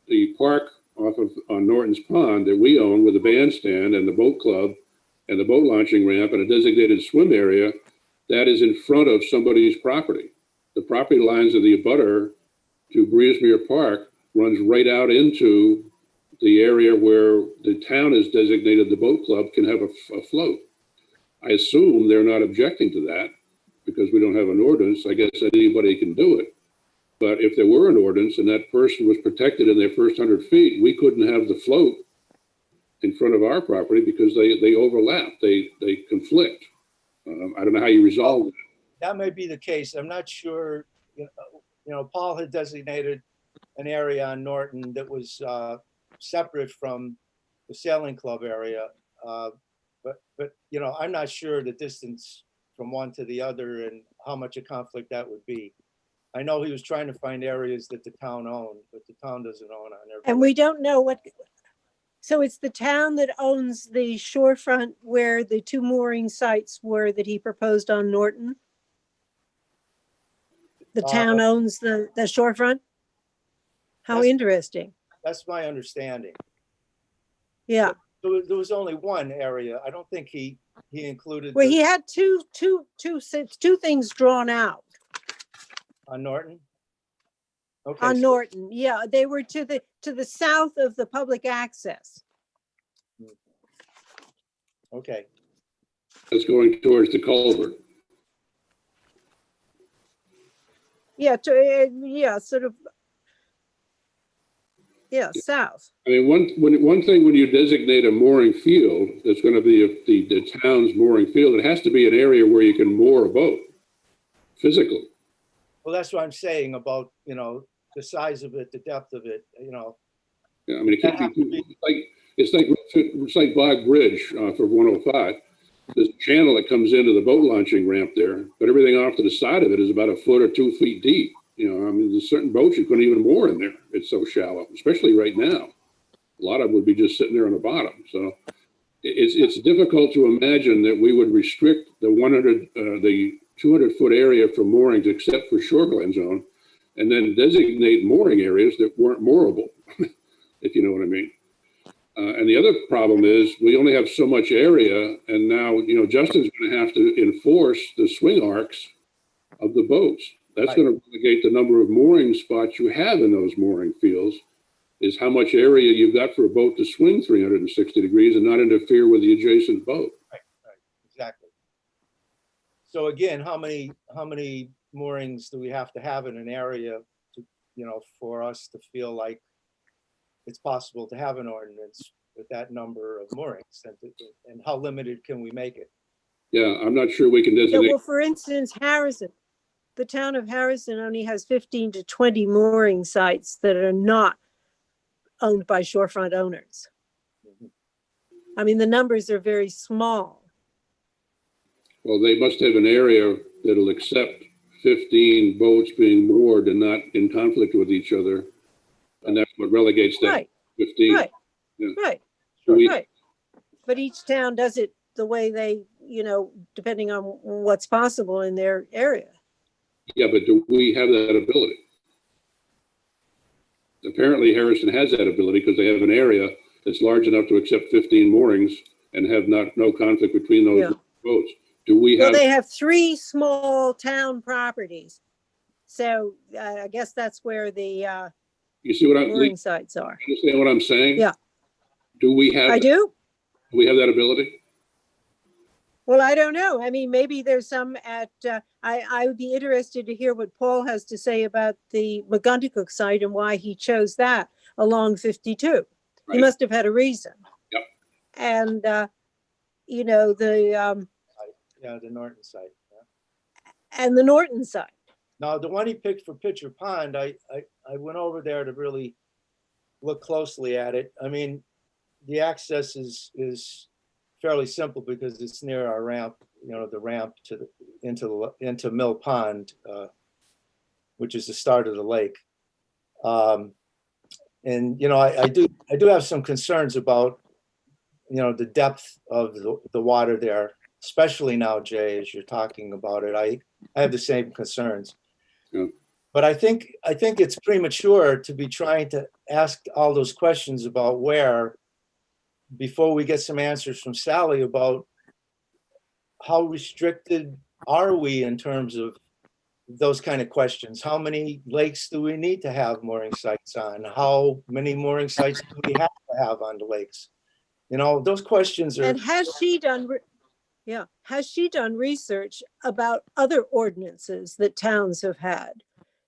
the park on Norton's Pond that we own with the bandstand and the boat club and the boat launching ramp and a designated swim area, that is in front of somebody's property. The property lines of the abutter to Breesmere Park runs right out into the area where the town has designated the boat club can have a float. I assume they're not objecting to that because we don't have an ordinance. I guess anybody can do it. But if there were an ordinance and that person was protected in their first 100 feet, we couldn't have the float in front of our property because they overlap, they conflict. I don't know how you resolve that. That may be the case. I'm not sure. You know, Paul had designated an area on Norton that was separate from the Sailing Club area. But you know, I'm not sure the distance from one to the other and how much a conflict that would be. I know he was trying to find areas that the town owned, but the town doesn't own on every. And we don't know what, so it's the town that owns the shorefront where the two mooring sites were that he proposed on Norton? The town owns the shorefront? How interesting. That's my understanding. Yeah. There was only one area. I don't think he included. Well, he had two things drawn out. On Norton? Okay. On Norton, yeah, they were to the south of the public access. Okay. That's going towards the culvert. Yeah, sort of. Yeah, south. I mean, one thing when you designate a mooring field, that's going to be the town's mooring field, it has to be an area where you can moor a boat physically. Well, that's what I'm saying about, you know, the size of it, the depth of it, you know. Yeah, I mean, it can't be it's like Bog Bridge for 105. There's a channel that comes into the boat launching ramp there, but everything off to the side of it is about 1 foot or 2 feet deep. You know, I mean, there's certain boats you couldn't even moor in there. It's so shallow, especially right now. A lot of them would be just sitting there on the bottom. So it's difficult to imagine that we would restrict the 200-foot area for moorings except for shoreline zone, and then designate mooring areas that weren't moorable, if you know what I mean. And the other problem is we only have so much area, and now, you know, Justin's going to have to enforce the swing arcs of the boats. That's Right. going to relegate the number of mooring spots you have in those mooring fields, is how much area you've got for a boat to swing 360 degrees and not interfere with the adjacent boat. Right, exactly. So again, how many moorings do we have to have in an area to, you know, for us to feel like it's possible to have an ordinance with that number of moorings, and how limited can we make it? Yeah, I'm not sure we can Yeah, designate. well, for instance, Harrison, the town of Harrison only has 15 to 20 mooring sites that are not owned by shorefront owners. Mhm. I mean, the numbers are very small. Well, they must have an area that'll accept 15 boats being moored and not in conflict with each other. And that's what relegates that Right, 15. right, Yeah. right, So we- right. But each town does it the way they, you know, depending on what's possible in their area. Yeah, but do we have that ability? Apparently Harrison has that ability because they have an area that's large enough to accept 15 moorings and have no conflict between those Yeah. boats. Do we Well, have? they have 3 small town properties. So I guess that's where the You see what I'm? mooring sites are. Understand what I'm saying? Yeah. Do we have? I do. Do we have that ability? Well, I don't know. I mean, maybe there's some at, I would be interested to hear what Paul has to say about the McGuntacook site and why he chose that along 52. He Right. must have had a reason. Yep. And, you know, Yeah, the Norton site. Yeah. and the Norton site. Now, the one he picked for Pitcher Pond, I went over there to really look closely at it. I mean, the access is fairly simple because it's near our ramp, you know, the ramp to into Mill Pond, which is the start of the lake. And you know, I do have some concerns about, you know, the depth of the water there, especially now, Jay, as you're talking about it. I have the same concerns. Yeah. But I think it's premature to be trying to ask all those questions about where before we get some answers from Sally about how restricted are we in terms of those kind of questions. How many lakes do we need to have mooring sites on? How many mooring sites do we have to have on the lakes? You know, those questions are. And has she done, has she done research about other ordinances that towns have had?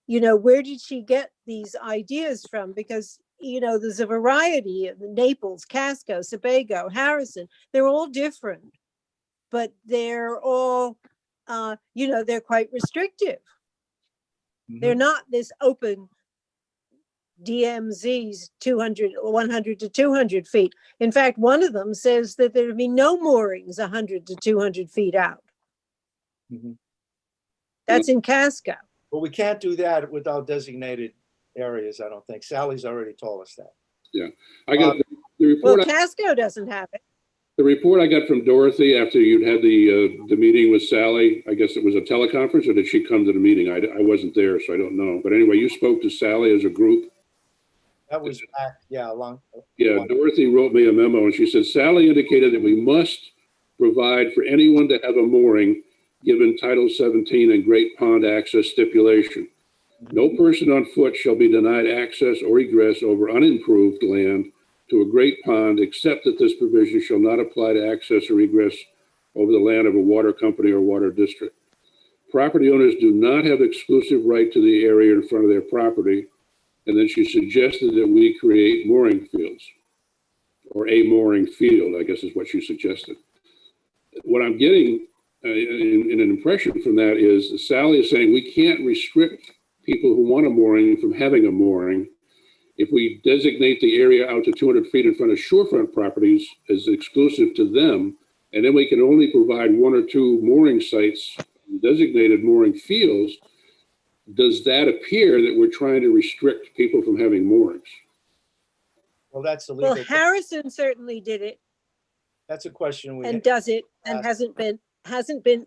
You know, where did she get these ideas from? Because, you know, there's a variety of Naples, Casco, Sebago, Harrison. They're all different, but they're all, you know, they're quite restrictive. They're not this open DMZs 200, 100 to 200 feet. In fact, one of them says that there'd be no moorings 100 to 200 feet out. Mhm. That's in Casco. But we can't do that without designated areas, I don't think. Sally's already told us that. Yeah. I got the Well, report. Casco doesn't have it. The report I got from Dorothy after you'd had the meeting with Sally, I guess it was a teleconference, or did she come to the meeting? I wasn't there, so I don't know. But anyway, you spoke to Sally as a group. That was back, yeah, Yeah, Dorothy wrote me a memo and she said, Sally indicated that we must provide for anyone to have a mooring given Title 17 and Great Pond access stipulation. No person on foot shall be denied access or egress over unimproved land to a great pond, except that this provision shall not apply to access or egress over the land of a water company or water district. Property owners do not have exclusive right to the area in front of their property. And then she suggested that we create mooring fields, or a mooring field, I guess is what she suggested. What I'm getting in an impression from that is Sally is saying we can't restrict people who want a mooring from having a mooring. If we designate the area out to 200 feet in front of shorefront properties as exclusive to them, and then we can only provide 1 or 2 mooring sites, designated mooring fields, does that appear that we're trying to restrict people from having moorings? well, that's a legal. Well, Harrison certainly did it That's a question we. and does it and hasn't been.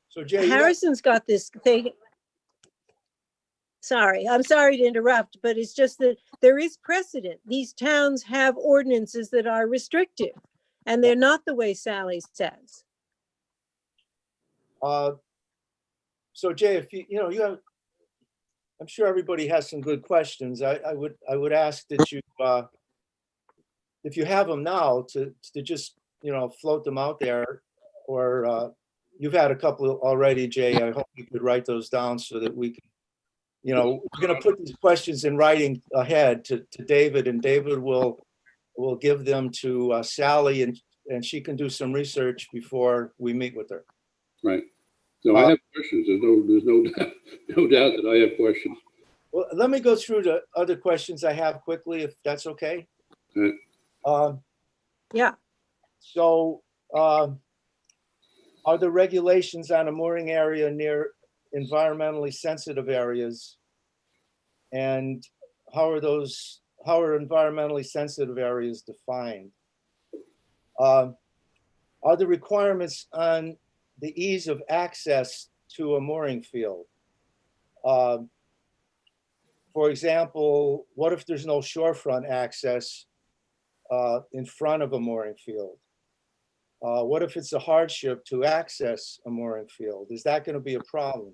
So Jay, Harrison's got this thing. Sorry, I'm sorry to interrupt, but it's just that there is precedent. These towns have ordinances that are restrictive, and they're not the way Sally says. So Jay, if you have, I'm sure everybody has some good questions. I would ask that you, if you have them now, to just, float them out there, or you've had a couple already, Jay. I hope you could write those down so that we can, we're going to put these questions in writing ahead to David, and David will give them to Sally, and she can do some research before we meet with her. Right. No, I have questions. There's no doubt that I have questions. Well, let me go through the other questions I have quickly, if that's okay. Right. Yeah. So, are the regulations on a mooring area near environmentally sensitive areas? And how are environmentally sensitive areas defined? Are the requirements on the ease of access to a mooring field? For example, what if there's no shorefront access in front of a mooring field? What if it's a hardship to access a mooring field? Is that going to be a problem?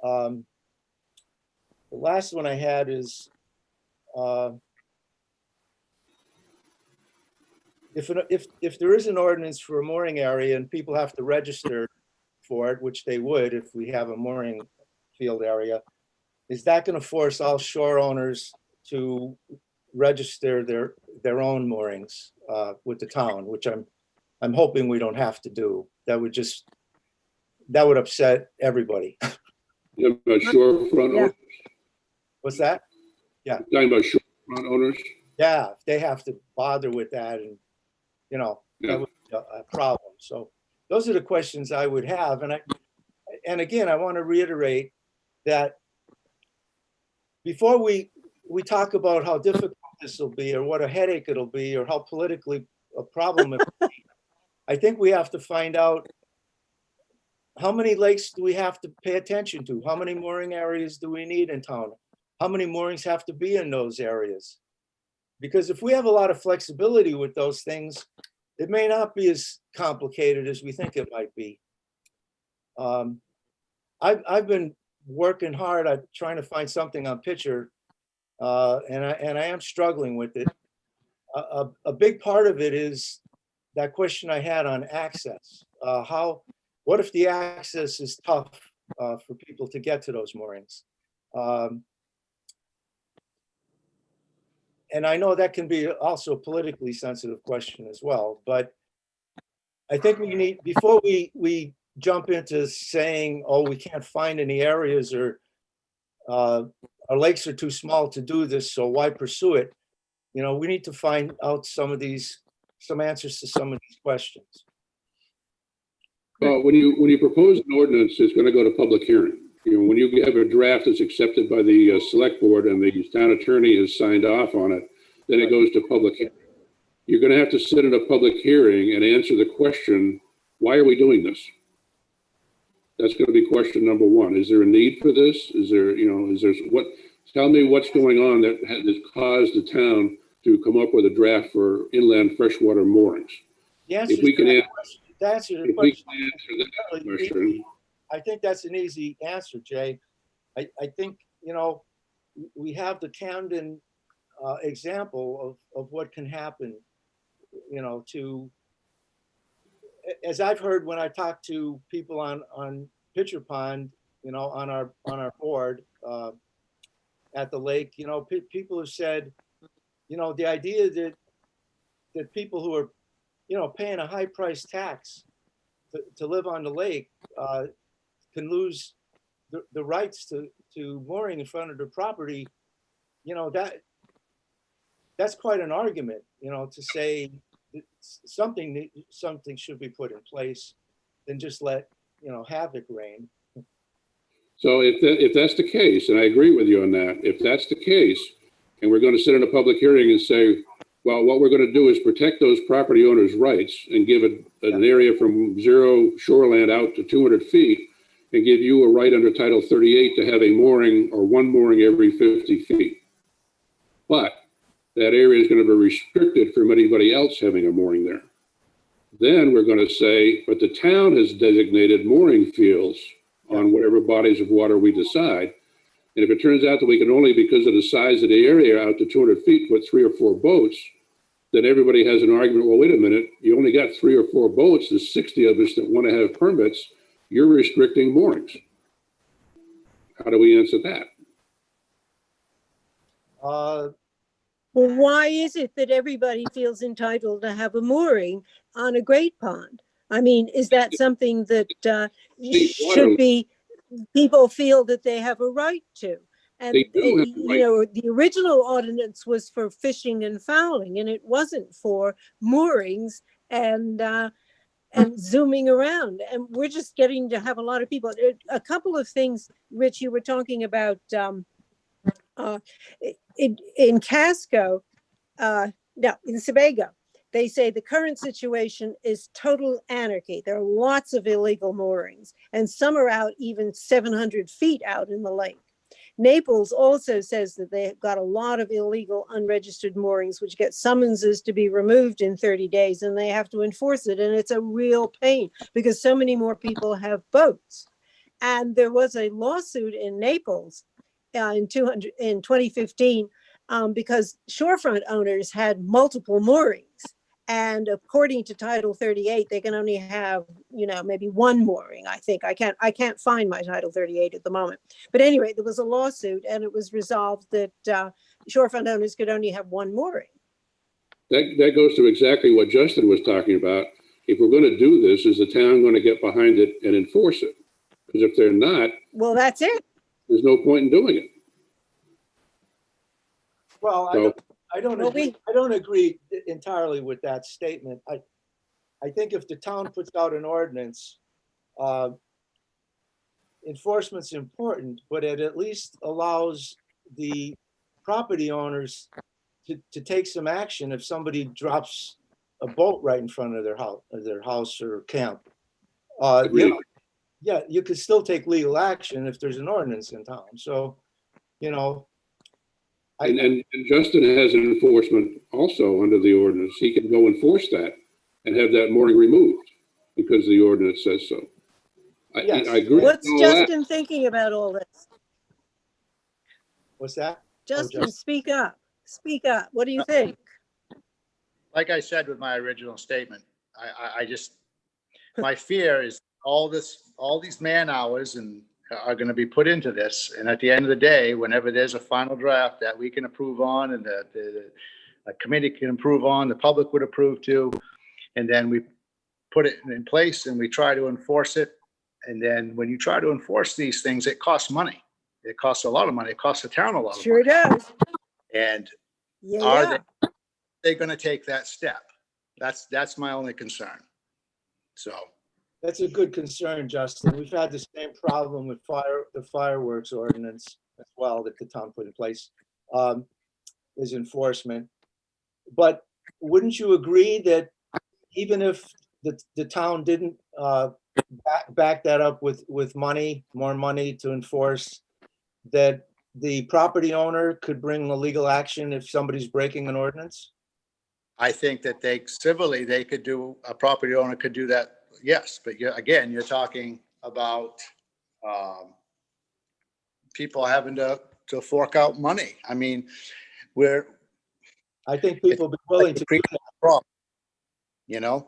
The last one I had is, if there is an ordinance for a mooring area and people have to register for it, which they would if we have a mooring field area, is that going to force all shore owners to register their own moorings with the town, which I'm hoping we don't have to do. That would upset everybody. You about shorefront owners? What's that? You're talking about shorefront owners? Yeah, if they have to bother with that, and Yeah. that would be a problem. So those are the questions I would have. And again, I want to reiterate that before we talk about how difficult this will be, or what a headache it'll be, or how politically a problem it will be, I think we have to find out, how many lakes do we have to pay attention to? How many mooring areas do we need in town? How many moorings have to be in those areas? Because if we have a lot of flexibility with those things, it may not be as complicated as we think it might be. I've been working hard at trying to find something on Pitcher, and I am struggling with it. A big part of it is that question I had on access. What if the access is tough for people to get to those moorings? And I know that can be also a politically sensitive question as well, but I think we need, before we jump into saying, oh, we can't find any areas, or our lakes are too small to do this, so why pursue it? We need to find out some answers to some of these questions. Well, when you propose an ordinance, it's going to go to public hearing. When you have a draft that's accepted by the select board and the town attorney has signed off on it, then it goes to public hearing. You're going to have to sit in a public hearing and answer the question, why are we doing this? That's going to be question number one. Is there a need for this? Tell me what's going on that has caused the town to come up with a draft for inland freshwater moorings. If we can answer the question, I think that's an easy answer, Jay. I think, we have the Camden example of what can happen, as I've heard when I talk to people on Pitcher Pond, on our board at the lake, people have said, the idea that people who are, paying a high price tax to live on the lake can lose the rights to mooring in front of their property, that's quite an argument, to say that something should be put in place than just let, havoc reign. So if that's the case, and I agree with you on that, if that's the case, and we're going to sit in a public hearing and say, well, what we're going to do is protect those property owners' rights and give an area from zero shoreland out to 200 feet, and give you a right under Title 38 to have a mooring or one mooring every 50 feet. But that area is going to be restricted from anybody else having a mooring there. Then we're going to say, but the town has designated mooring fields on whatever bodies of water we decide. And if it turns out that we can only, because of the size of the area out to 200 feet, put 3 or 4 boats, then everybody has an argument, well, wait a minute, you only got 3 or 4 boats, there's 60 of us that want to have permits, you're restricting moorings. How do we answer that? Well, why is it that everybody feels entitled to have a mooring on a great pond? I mean, is that something that should be, people feel that they have a right to? And, They do have a you right. know, the original ordinance was for fishing and fouling, and it wasn't for moorings and zooming around. And we're just getting to have a lot of people. A couple of things, Rich, you were talking about in Casco, no, in Sebago, they say the current situation is total anarchy. There are lots of illegal moorings, and some are out even 700 feet out in the lake. Naples also says that they've got a lot of illegal unregistered moorings, which get summonses to be removed in 30 days, and they have to enforce it. And it's a real pain because so many more people have boats. And there was a lawsuit in Naples in 2015 because shorefront owners had multiple moorings. And according to Title 38, they can only have, you know, maybe one mooring. I think I can't find my Title 38 at the moment. But anyway, there was a lawsuit, and it was resolved that shorefront owners could only have one mooring. That goes to exactly what Justin was talking about. If we're going to do this, is the town going to get behind it and enforce it? Because if they're not, well, that's it. There's no point in doing it. Well, So, I don't agree entirely with that statement. I think if the town puts out an ordinance, enforcement's important, but it at least allows the property owners to take some action if somebody drops a boat right in front of their house or camp. Yeah, you could still take legal action if there's an ordinance in town. So, you know. And Justin has an enforcement also under the ordinance. He can go enforce that and have that mooring removed because the ordinance says so. Yes. I agree. What's Justin thinking about all this? What's that? Justin, speak up. Speak up. What do you think? Like I said with my original statement, I just, my fear is all these man hours and are going to be put into this. And at the end of the day, whenever there's a final draft that we can approve on and the committee can approve on, the public would approve too. And then we put it in place and we try to enforce it. And then when you try to enforce these things, it costs money. It costs a lot of money. It costs the town a lot of money. Sure does. And Yeah. they going to take that step? That's my only concern. So. That's a good concern, Justin. We've had the same problem with the fireworks ordinance as well that the town put in place, is enforcement. But wouldn't you agree that even if the town didn't back that up with more money to enforce, that the property owner could bring a legal action if somebody's breaking an ordinance? I think that they could do, a property owner could do that. Yes, but you're talking about people having to fork out money. I mean, I think people be willing to. You know,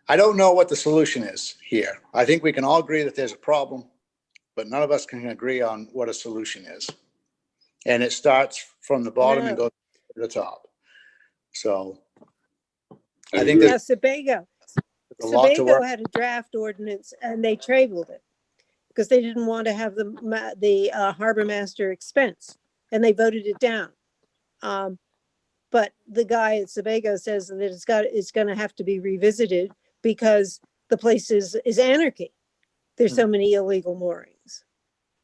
I don't know what the solution is here. I think we can all agree that there's a problem, but none of us can agree on what a solution is. And it starts from the bottom and goes to the top. So I think yeah, Sebago had a draft ordinance and they tabled it because they didn't want to have the harbor master expense, and they voted it down. But the guy at Sebago says that it's going to have to be revisited because the place is anarchy. There's so many illegal moorings.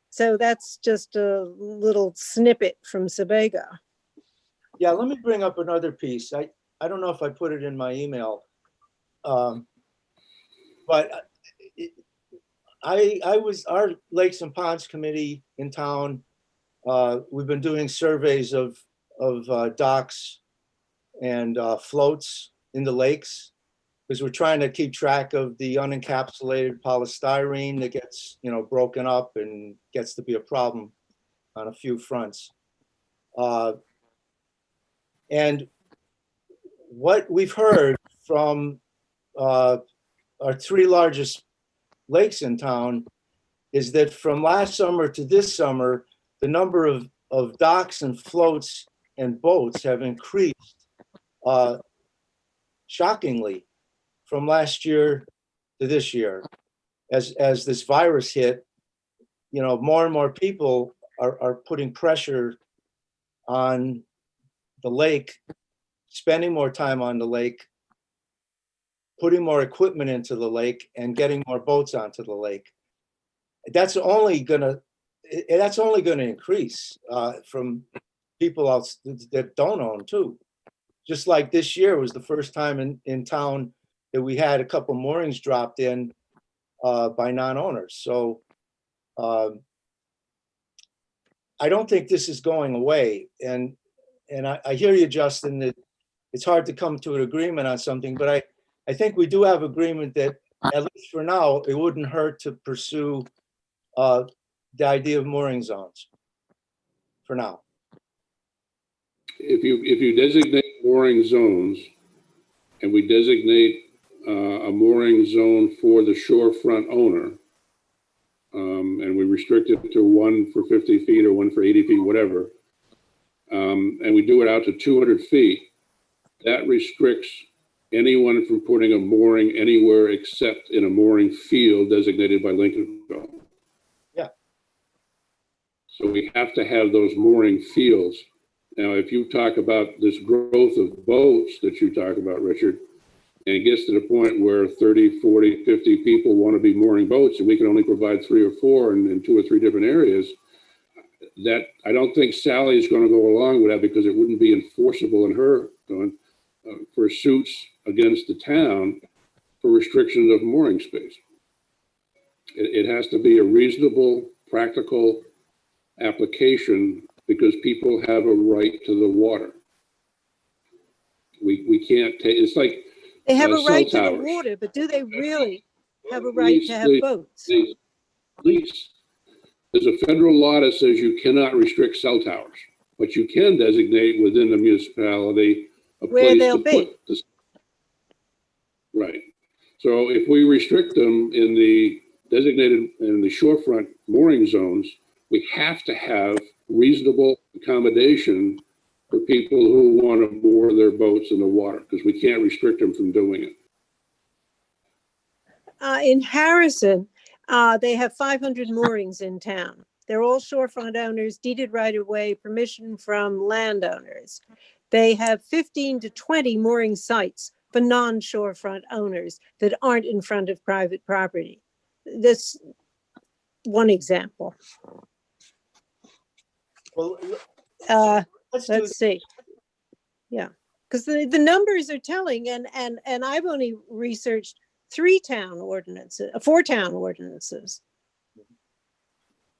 So that's just a little snippet from Sebago. Yeah, let me bring up another piece. I don't know if I put it in my email, but our Lakes and Ponds Committee in town, we've been doing surveys of docks and floats in the lakes, because we're trying to keep track of the unencapsulated polystyrene that gets, broken up and gets to be a problem on a few fronts. And what we've heard from our three largest lakes in town is that from last summer to this summer, the number of docks and floats and boats have increased shockingly from last year to this year. As this virus hit, more and more people are putting pressure on the lake, spending more time on the lake, putting more equipment into the lake, and getting more boats onto the lake. That's only gonna increase from people else that don't own too. Just like this year was the first time in town that we had a couple moorings dropped in by non-owners. So I don't think this is going away. And I hear you, Justin, that it's hard to come to an agreement on something, but I think we do have agreement that, at least for now, it wouldn't hurt to pursue the idea of mooring zones for now. If you designate mooring zones, and we designate a mooring zone for the shorefront owner, and we restrict it to one for 50 feet or one for 80 feet, whatever, and we do it out to 200 feet, that restricts anyone from putting a mooring anywhere except in a mooring field designated by Lincoln. Yeah. So we have to have those mooring fields. Now, if you talk about this growth of boats that you talk about, Richard, and it gets to the point where 30, 40, 50 people want to be mooring boats and we can only provide 3 or 4 in 2 or 3 different areas, that I don't think Sally is going to go along with that, because it wouldn't be enforceable in her for suits against the town for restrictions of mooring space. It has to be a reasonable, practical application, because people have a right to the water. We can't take, it's like They have a cell right to the towers. water, but do they really have a right to have boats? Lease. There's a federal law that says you cannot restrict cell towers, but you can designate within the municipality a Where place they'll to be. put this. Right. So if we restrict them in the designated in the shorefront mooring zones, we have to have reasonable accommodation for people who want to moor their boats in the water, because we can't restrict them from doing it. In Harrison, they have 500 moorings in town. They're all shorefront owners, deeded right of way, permission from landowners. They have 15 to 20 mooring sites for non-shorefront owners that aren't in front of private property. This one example. Well, Let's see. Yeah, because the numbers are telling, and I've only researched 4 town ordinances.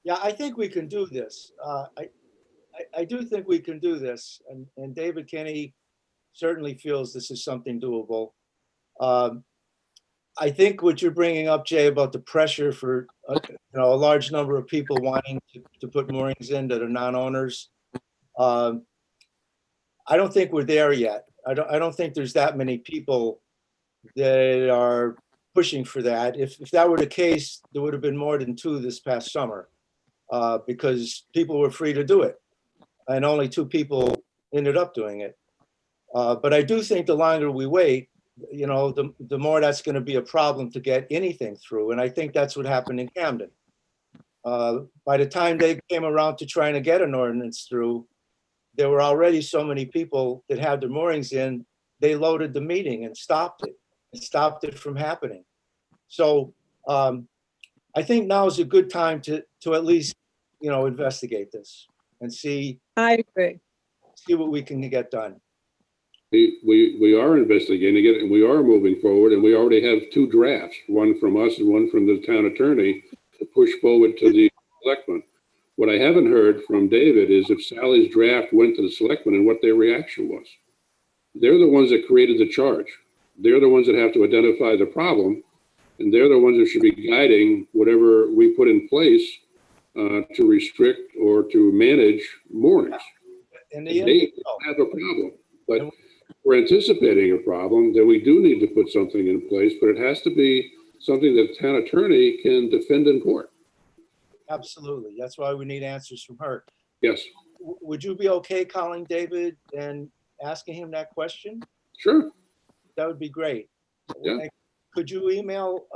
Yeah, I think we can do this. I do think we can do this, and David Kenny certainly feels this is something doable. I think what you're bringing up, Jay, about the pressure for a large number of people wanting to put moorings in that are non-owners, I don't think we're there yet. I don't think there's that many people that are pushing for that. If that were the case, there would have been more than 2 this past summer, because people were free to do it, and only 2 people ended up doing it. But I do think the longer we wait, the more that's going to be a problem to get anything through. And I think that's what happened in Camden. By the time they came around to trying to get an ordinance through, there were already so many people that had their moorings in, they loaded the meeting and stopped it from happening. So I think now is a good time to at least, investigate this and see. I agree. See what we can get done. We are investigating it and we are moving forward, and we already have 2 drafts, one from us and one from the town attorney to push forward to the selectmen. What I haven't heard from David is if Sally's draft went to the selectmen and what their reaction was. They're the ones that created the charge. They're the ones that have to identify the problem, and they're the ones that should be guiding whatever we put in place to restrict or to manage moorings. And They don't have a problem, but we're anticipating a problem, then we do need to put something in place, but it has to be something that the town attorney can defend in court. Absolutely. That's why we need answers from her. Yes, Would you be okay calling David and asking him that question? sure. That would be great. Yeah. Could you email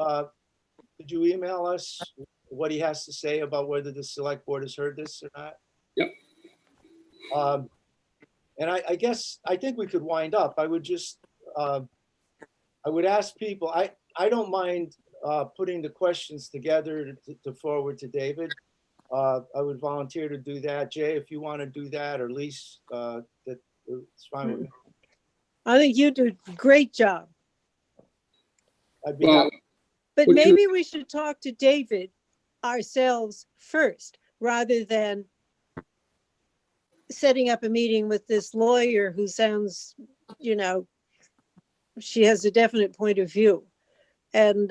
us what he has to say about whether the select board has heard this or not? Yep. And I guess, I think we could wind up. I would just, I would ask people, I don't mind putting the questions together to forward to David. I would volunteer to do that. Jay, if you want to do that, or Lise, it's fine with me. I think you do a great job. I'd be Well, happy. But Would you- maybe we should talk to David ourselves first, rather than setting up a meeting with this lawyer who sounds, she has a definite point of view. And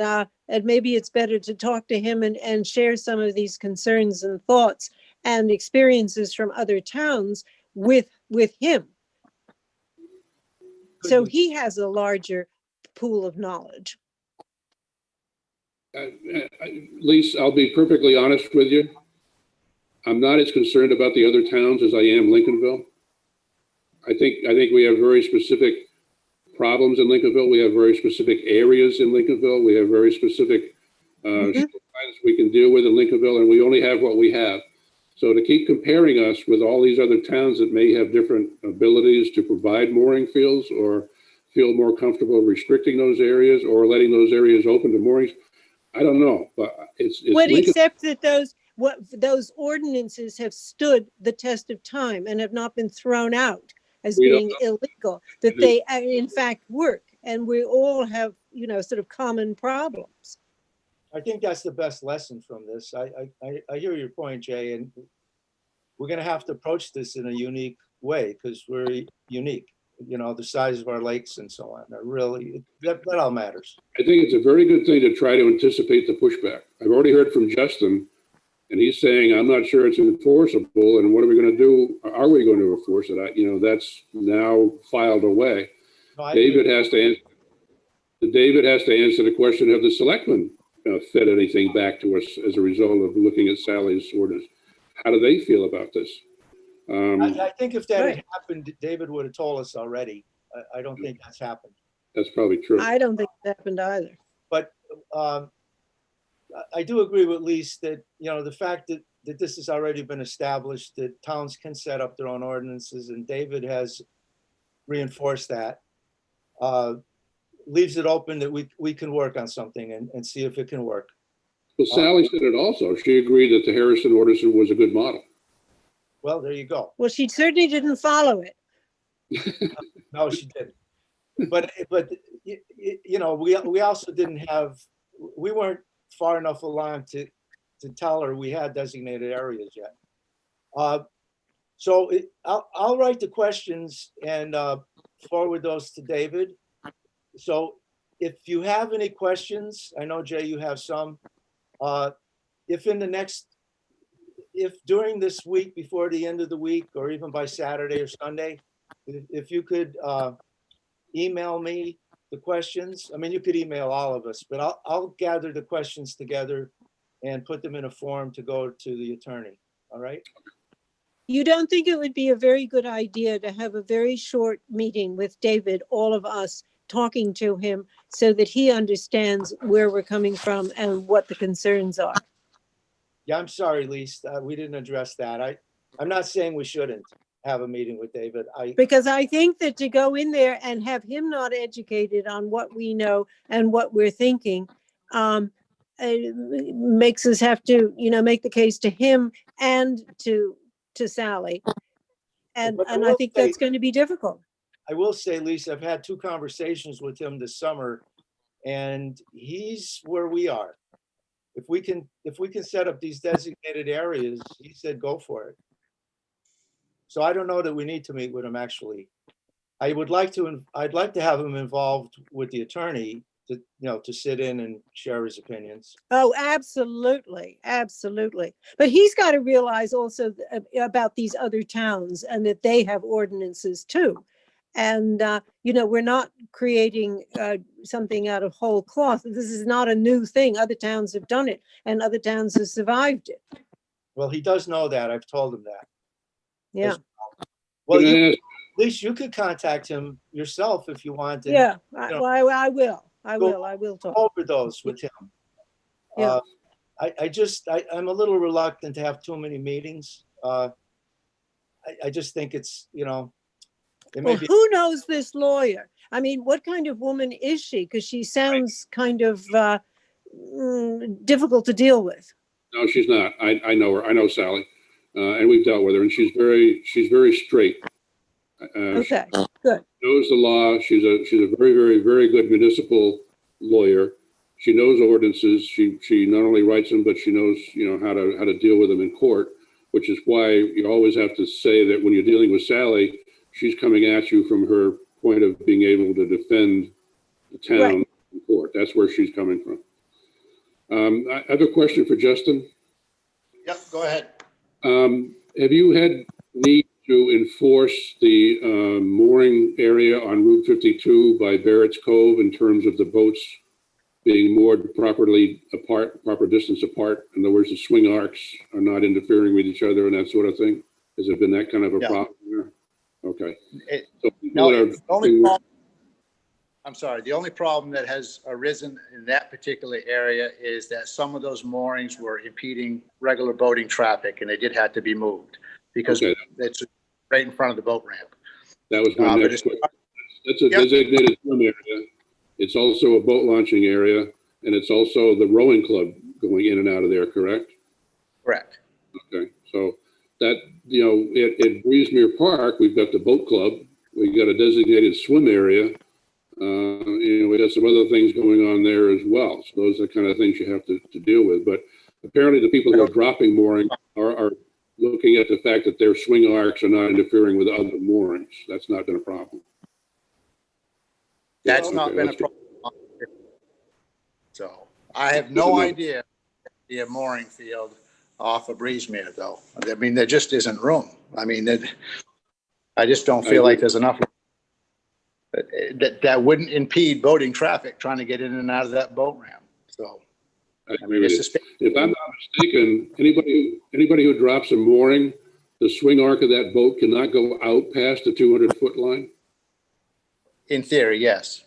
maybe it's better to talk to him and share some of these concerns and thoughts and experiences from other towns with him. So he has a larger pool of knowledge. Lise, I'll be perfectly honest with you. I'm not as concerned about the other towns as I am Lincolnville. I think we have very specific problems in Lincolnville. We have very specific areas in Lincolnville. We have very specific shorelines we can deal with in Lincolnville, and we only have what we have. So to keep comparing us with all these other towns that may have different abilities to provide mooring fields or feel more comfortable restricting those areas or letting those areas open to moorings, I don't know, but it's Well, Lincoln. except that those ordinances have stood the test of time and have not been thrown out as We don't being illegal, that they in fact work, and we all have, sort of common problems. I think that's the best lesson from this. I hear your point, Jay, and we're gonna have to approach this in a unique way because we're unique. The size of our lakes and so on. That all matters. I think it's a very good thing to try to anticipate the pushback. I've already heard from Justin, and he's saying, I'm not sure it's enforceable, and what are we going to do? Are we going to enforce it? That's now filed away. No, David has to answer the question, have the selectmen fed anything back to us as a result of looking at Sally's orders? How do they feel about this? I think if that Right. had happened, David would have told us already. I don't think that's happened. That's probably true. I don't think it happened either. But I do agree with Lise that, the fact that this has already been established, that towns can set up their own ordinances, and David has reinforced that, leaves it open that we can work on something and see if it can work. Well, Sally said it also. She agreed that the Harrison ordinance was a good model. Well, there you go. Well, she certainly didn't follow it. No, she didn't. But we also didn't have, we weren't far enough along to tell her we had designated areas yet. So I'll write the questions and forward those to David. So if you have any questions, I know, Jay, you have some. If during this week, before the end of the week, or even by Saturday or Sunday, if you could email me the questions. I mean, you could email all of us, but I'll gather the questions together and put them in a form to go to the attorney. All right? You don't think it would be a very good idea to have a very short meeting with David, all of us talking to him, so that he understands where we're coming from and what the concerns are? Yeah, I'm sorry, Lise. We didn't address that. I'm not saying we shouldn't have a meeting with David. Because I think that to go in there and have him not educated on what we know and what we're thinking, it makes us have to, make the case to him and to Sally. And But I I will think say- that's going to be difficult. I will say, Lisa, I've had 2 conversations with him this summer, and he's where we are. If we can set up these designated areas, he said, go for it. So I don't know that we need to meet with him, actually. I'd like to have him involved with the attorney to, to sit in and share his opinions. Oh, absolutely, absolutely. But he's got to realize also about these other towns and that they have ordinances too. And, we're not creating something out of whole cloth. This is not a new thing. Other towns have done it and other towns have survived it. Well, he does know that. I've told him that. Yeah. Well, Can I at ask- least you could contact him yourself if you want. And Yeah, I will. I Go will talk. over those with him. Yeah. I'm a little reluctant to have too many meetings. I just think it's, it may Well, be, who knows this lawyer? I mean, what kind of woman is she? Because she sounds kind of difficult to deal with. No, she's not. I know her. I know Sally, and we've dealt with her, and she's very straight. Okay, good. She knows the law. She's a very, very, very good municipal lawyer. She knows ordinances. She not only writes them, but she knows, how to deal with them in court, which is why you always have to say that when you're dealing with Sally, she's coming at you from her point of being able to defend the town Right. in court. That's where she's coming from. I have a question for Justin. Yep, go ahead. Have you had need to enforce the mooring area on Route 52 by Barrett's Cove in terms of the boats being moored properly apart, proper distance apart? In other words, the swing arcs are not interfering with each other and that sort of thing? Has it been that kind of a Yeah. problem there? Okay. It- So No, people that are the only problem, I'm sorry, the only problem that has arisen in that particular area is that some of those moorings were impeding regular boating traffic and they did have to be moved because Okay. it's right in front of the boat ramp. That was my But next it's- question. That's a Yep. designated swim area. It's also a boat launching area, and it's also the rowing club going in and out of there, correct? Correct. Okay, so that, at Breezemere Park, we've got the boat club, we've got a designated swim area. We got some other things going on there as well. So those are the kind of things you have to deal with. But apparently the people who are dropping mooring are looking at the fact that their swing arcs are not interfering with other moorings. That's not been a problem. That's Okay, not been a that's good. problem. So I have no idea the mooring field off of Breezemere though. I mean, there just isn't room. I mean, I just don't feel like there's enough that wouldn't impede boating traffic trying to get in and out of that boat ramp. So, I I agree mean, with it's you. a If I'm not mistaken, anybody who drops a mooring, the swing arc of that boat cannot go out past the 200-foot line? in theory, yes.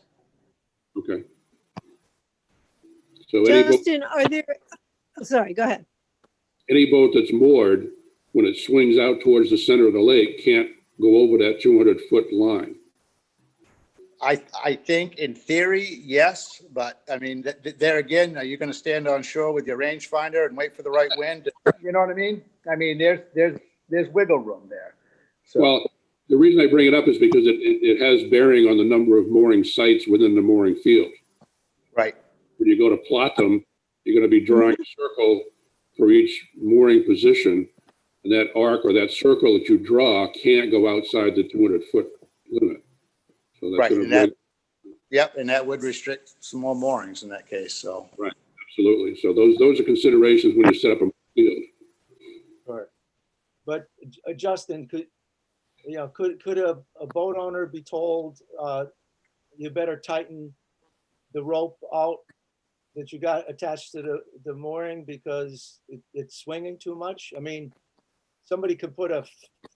Okay. So any boat Justin, sorry, go ahead. that's moored, when it swings out towards the center of the lake, can't go over that 200-foot line. I think in theory, yes, but I mean, there again, are you going to stand on shore with your rangefinder and wait for the right wind? You know what I mean? I mean, there's wiggle room there. So, Well, the reason I bring it up is because it has bearing on the number of mooring sites within the mooring field. right, When you go to plot them, you're going to be drawing a circle for each mooring position. And that arc or that circle that you draw can't go outside the 200-foot limit. So that's right. going And to that, yep, and that would restrict some more moorings in that case. So, absolutely. So those are considerations when you set up a field. Sure. But Justin, could a boat owner be told, you better tighten the rope out that you got attached to the mooring because it's swinging too much? I mean, somebody could put a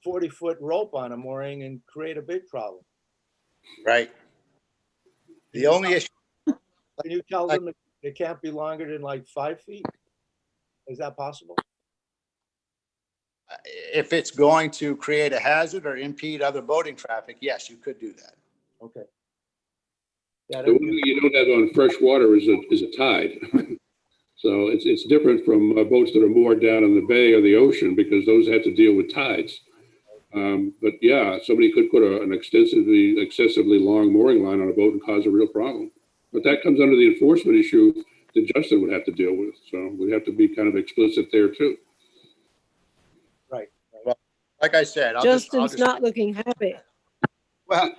40-foot rope on a mooring and create a big problem. right. The only issue, Can you tell them it can't be longer than like 5 feet? Is that possible? if it's going to create a hazard or impede other boating traffic, yes, you could do that. Okay. Yeah, The one thing you don't have on fresh water is a tide. So it's different from boats that are moored down in the bay or the ocean because those have to deal with tides. But yeah, somebody could put an excessively long mooring line on a boat and cause a real problem. But that comes under the enforcement issue that Justin would have to deal with. So we have to be kind of explicit there too. Right. Well, like I said, I'll Justin's just, not looking happy. well,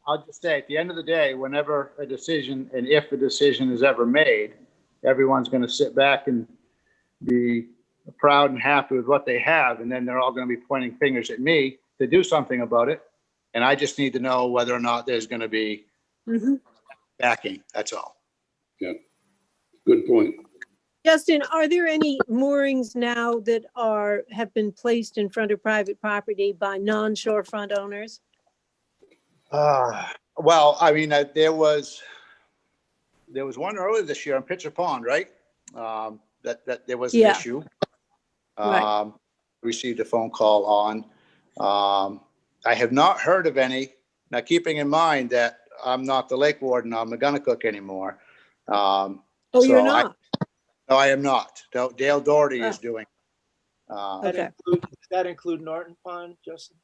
I'll just say at the end of the day, whenever a decision and if a decision is ever made, everyone's going to sit back and be proud and happy with what they have. And then they're all going to be pointing fingers at me to do something about it. And I just need to know whether or not there's going to be Mhm. backing. That's all. Yeah, good point. Justin, are there any moorings now that have been placed in front of private property by non-shorefront owners? Well, I mean, there was one earlier this year on Pitcher Pond, right? That there was an Yeah. issue. Right. Received a phone call on. I have not heard of any. Now, keeping in mind that I'm not the lake warden on McGonagall anymore. Oh, you're not? No, I am not. Dale Doherty Oh. is doing. Okay. Does that include Norton Pond, Justin?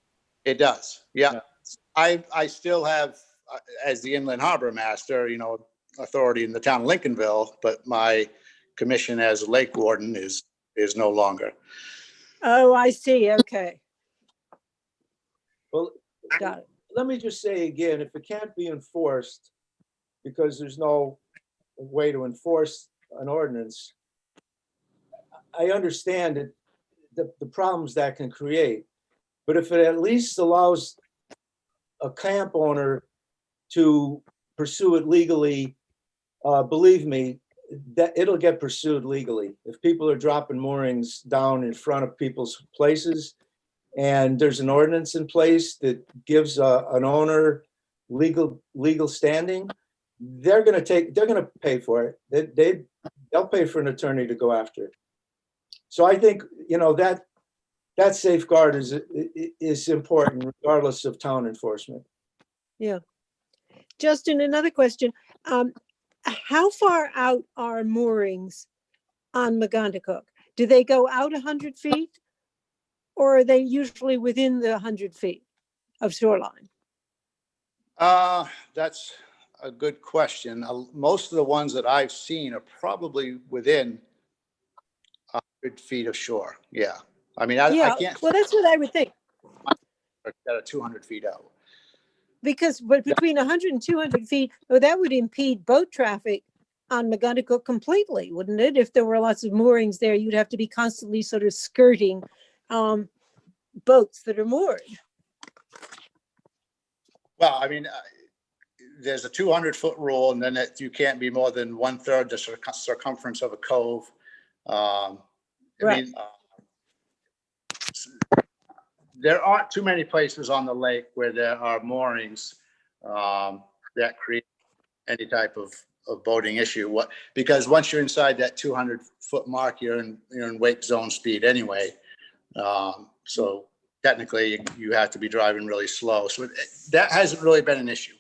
It does. Yeah. Yeah. I still have, as the inland harbor master, authority in the town of Lincolnville, but my commission as a lake warden is no longer. Oh, I see. Okay. Well, Got it. let me just say again, if it can't be enforced because there's no way to enforce an ordinance, I understand it, the problems that can create. But if it at least allows a camp owner to pursue it legally, believe me, that it'll get pursued legally. If people are dropping moorings down in front of people's places and there's an ordinance in place that gives an owner legal standing, they're gonna pay for it. They'll pay for an attorney to go after it. So I think, that safeguard is important regardless of town enforcement. Yeah. Justin, another question. How far out are moorings on McGonagall? Do they go out 100 feet? Or are they usually within the 100 feet of shoreline? That's a good question. Most of the ones that I've seen are probably within 100 feet of shore. Yeah. I mean, I Yeah, can't well, that's what I would think. that are 200 feet out. But between 100 and 200 feet, well, that would impede boat traffic on McGonagall completely, wouldn't it? If there were lots of moorings there, you'd have to be constantly sort of skirting boats that are moored. Well, I mean, there's a 200-foot rule, and then you can't be more than 1/3 the circumference of a cove. Right. mean, there aren't too many places on the lake where there are moorings that create any type of boating issue. Because once you're inside that 200-foot mark, you're in wake zone speed anyway. So technically, you have to be driving really slow. So that hasn't really been an issue.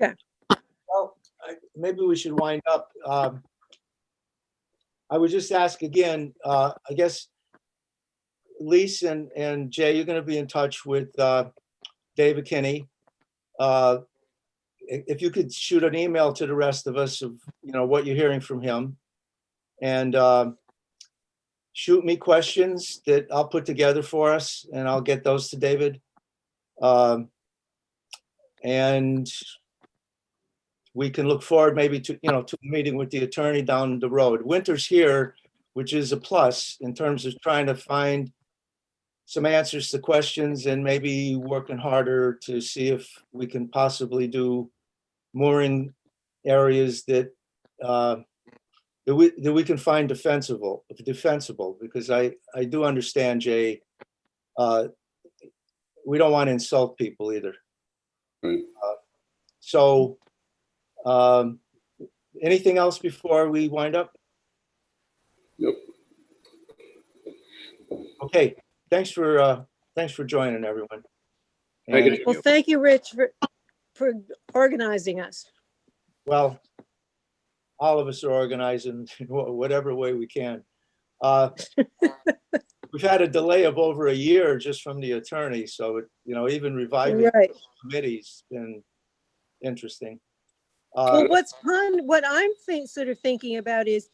Okay. Well, maybe we should wind up. I would just ask again, I guess, Lise and Jay, you're going to be in touch with David Kinney. If you could shoot an email to the rest of us of what you're hearing from him, and shoot me questions that I'll put together for us, and I'll get those to David. And we can look forward maybe to a meeting with the attorney down the road. Winter's here, which is a plus in terms of trying to find some answers to questions and maybe working harder to see if we can possibly do mooring areas that we can find defensible, because I do understand, Jay, we don't want to insult people either. Right. So anything else before we wind up? Nope. Okay, thanks for joining, everyone. Thank you. And, Well, thank you, Rich, for organizing us. well, all of us are organizing in whatever way we can. we've had a delay of over a year just from the attorney. So, even reviving Right. committee's been interesting. Well, what I'm sort of thinking about is,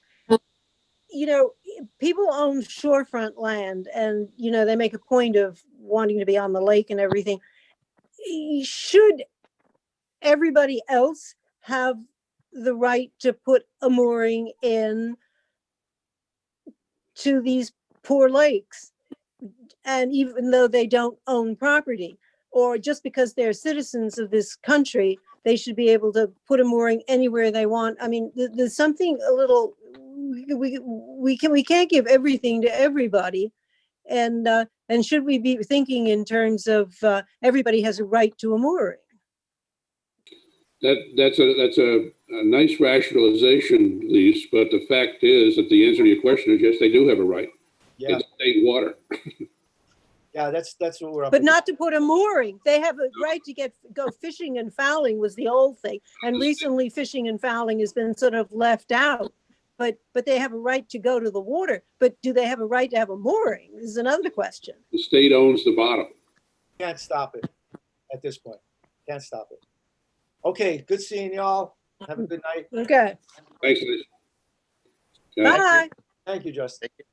people own shorefront land and, they make a point of wanting to be on the lake and everything. Should everybody else have the right to put a mooring in to these poor lakes? And even though they don't own property, or just because they're citizens of this country, they should be able to put a mooring anywhere they want. I mean, there's something a little, we can't give everything to everybody. And should we be thinking in terms of everybody has a right to a mooring? That's a nice rationalization, Lise, but the fact is that the answer to your question is yes, they do have a right. Yeah, It's state water. yeah, that's what we're up But against. not to put a mooring. They have a right to go fishing and fouling was the old thing. And recently fishing and fouling has been sort of left out. But they have a right to go to the water. But do they have a right to have a mooring? This is another question. The state owns the bottom. Can't stop it at this point. Can't stop it. Okay, good seeing y'all. Have a good night. Okay. Thanks, Lise. Bye. Thank you, Justin. Thank you.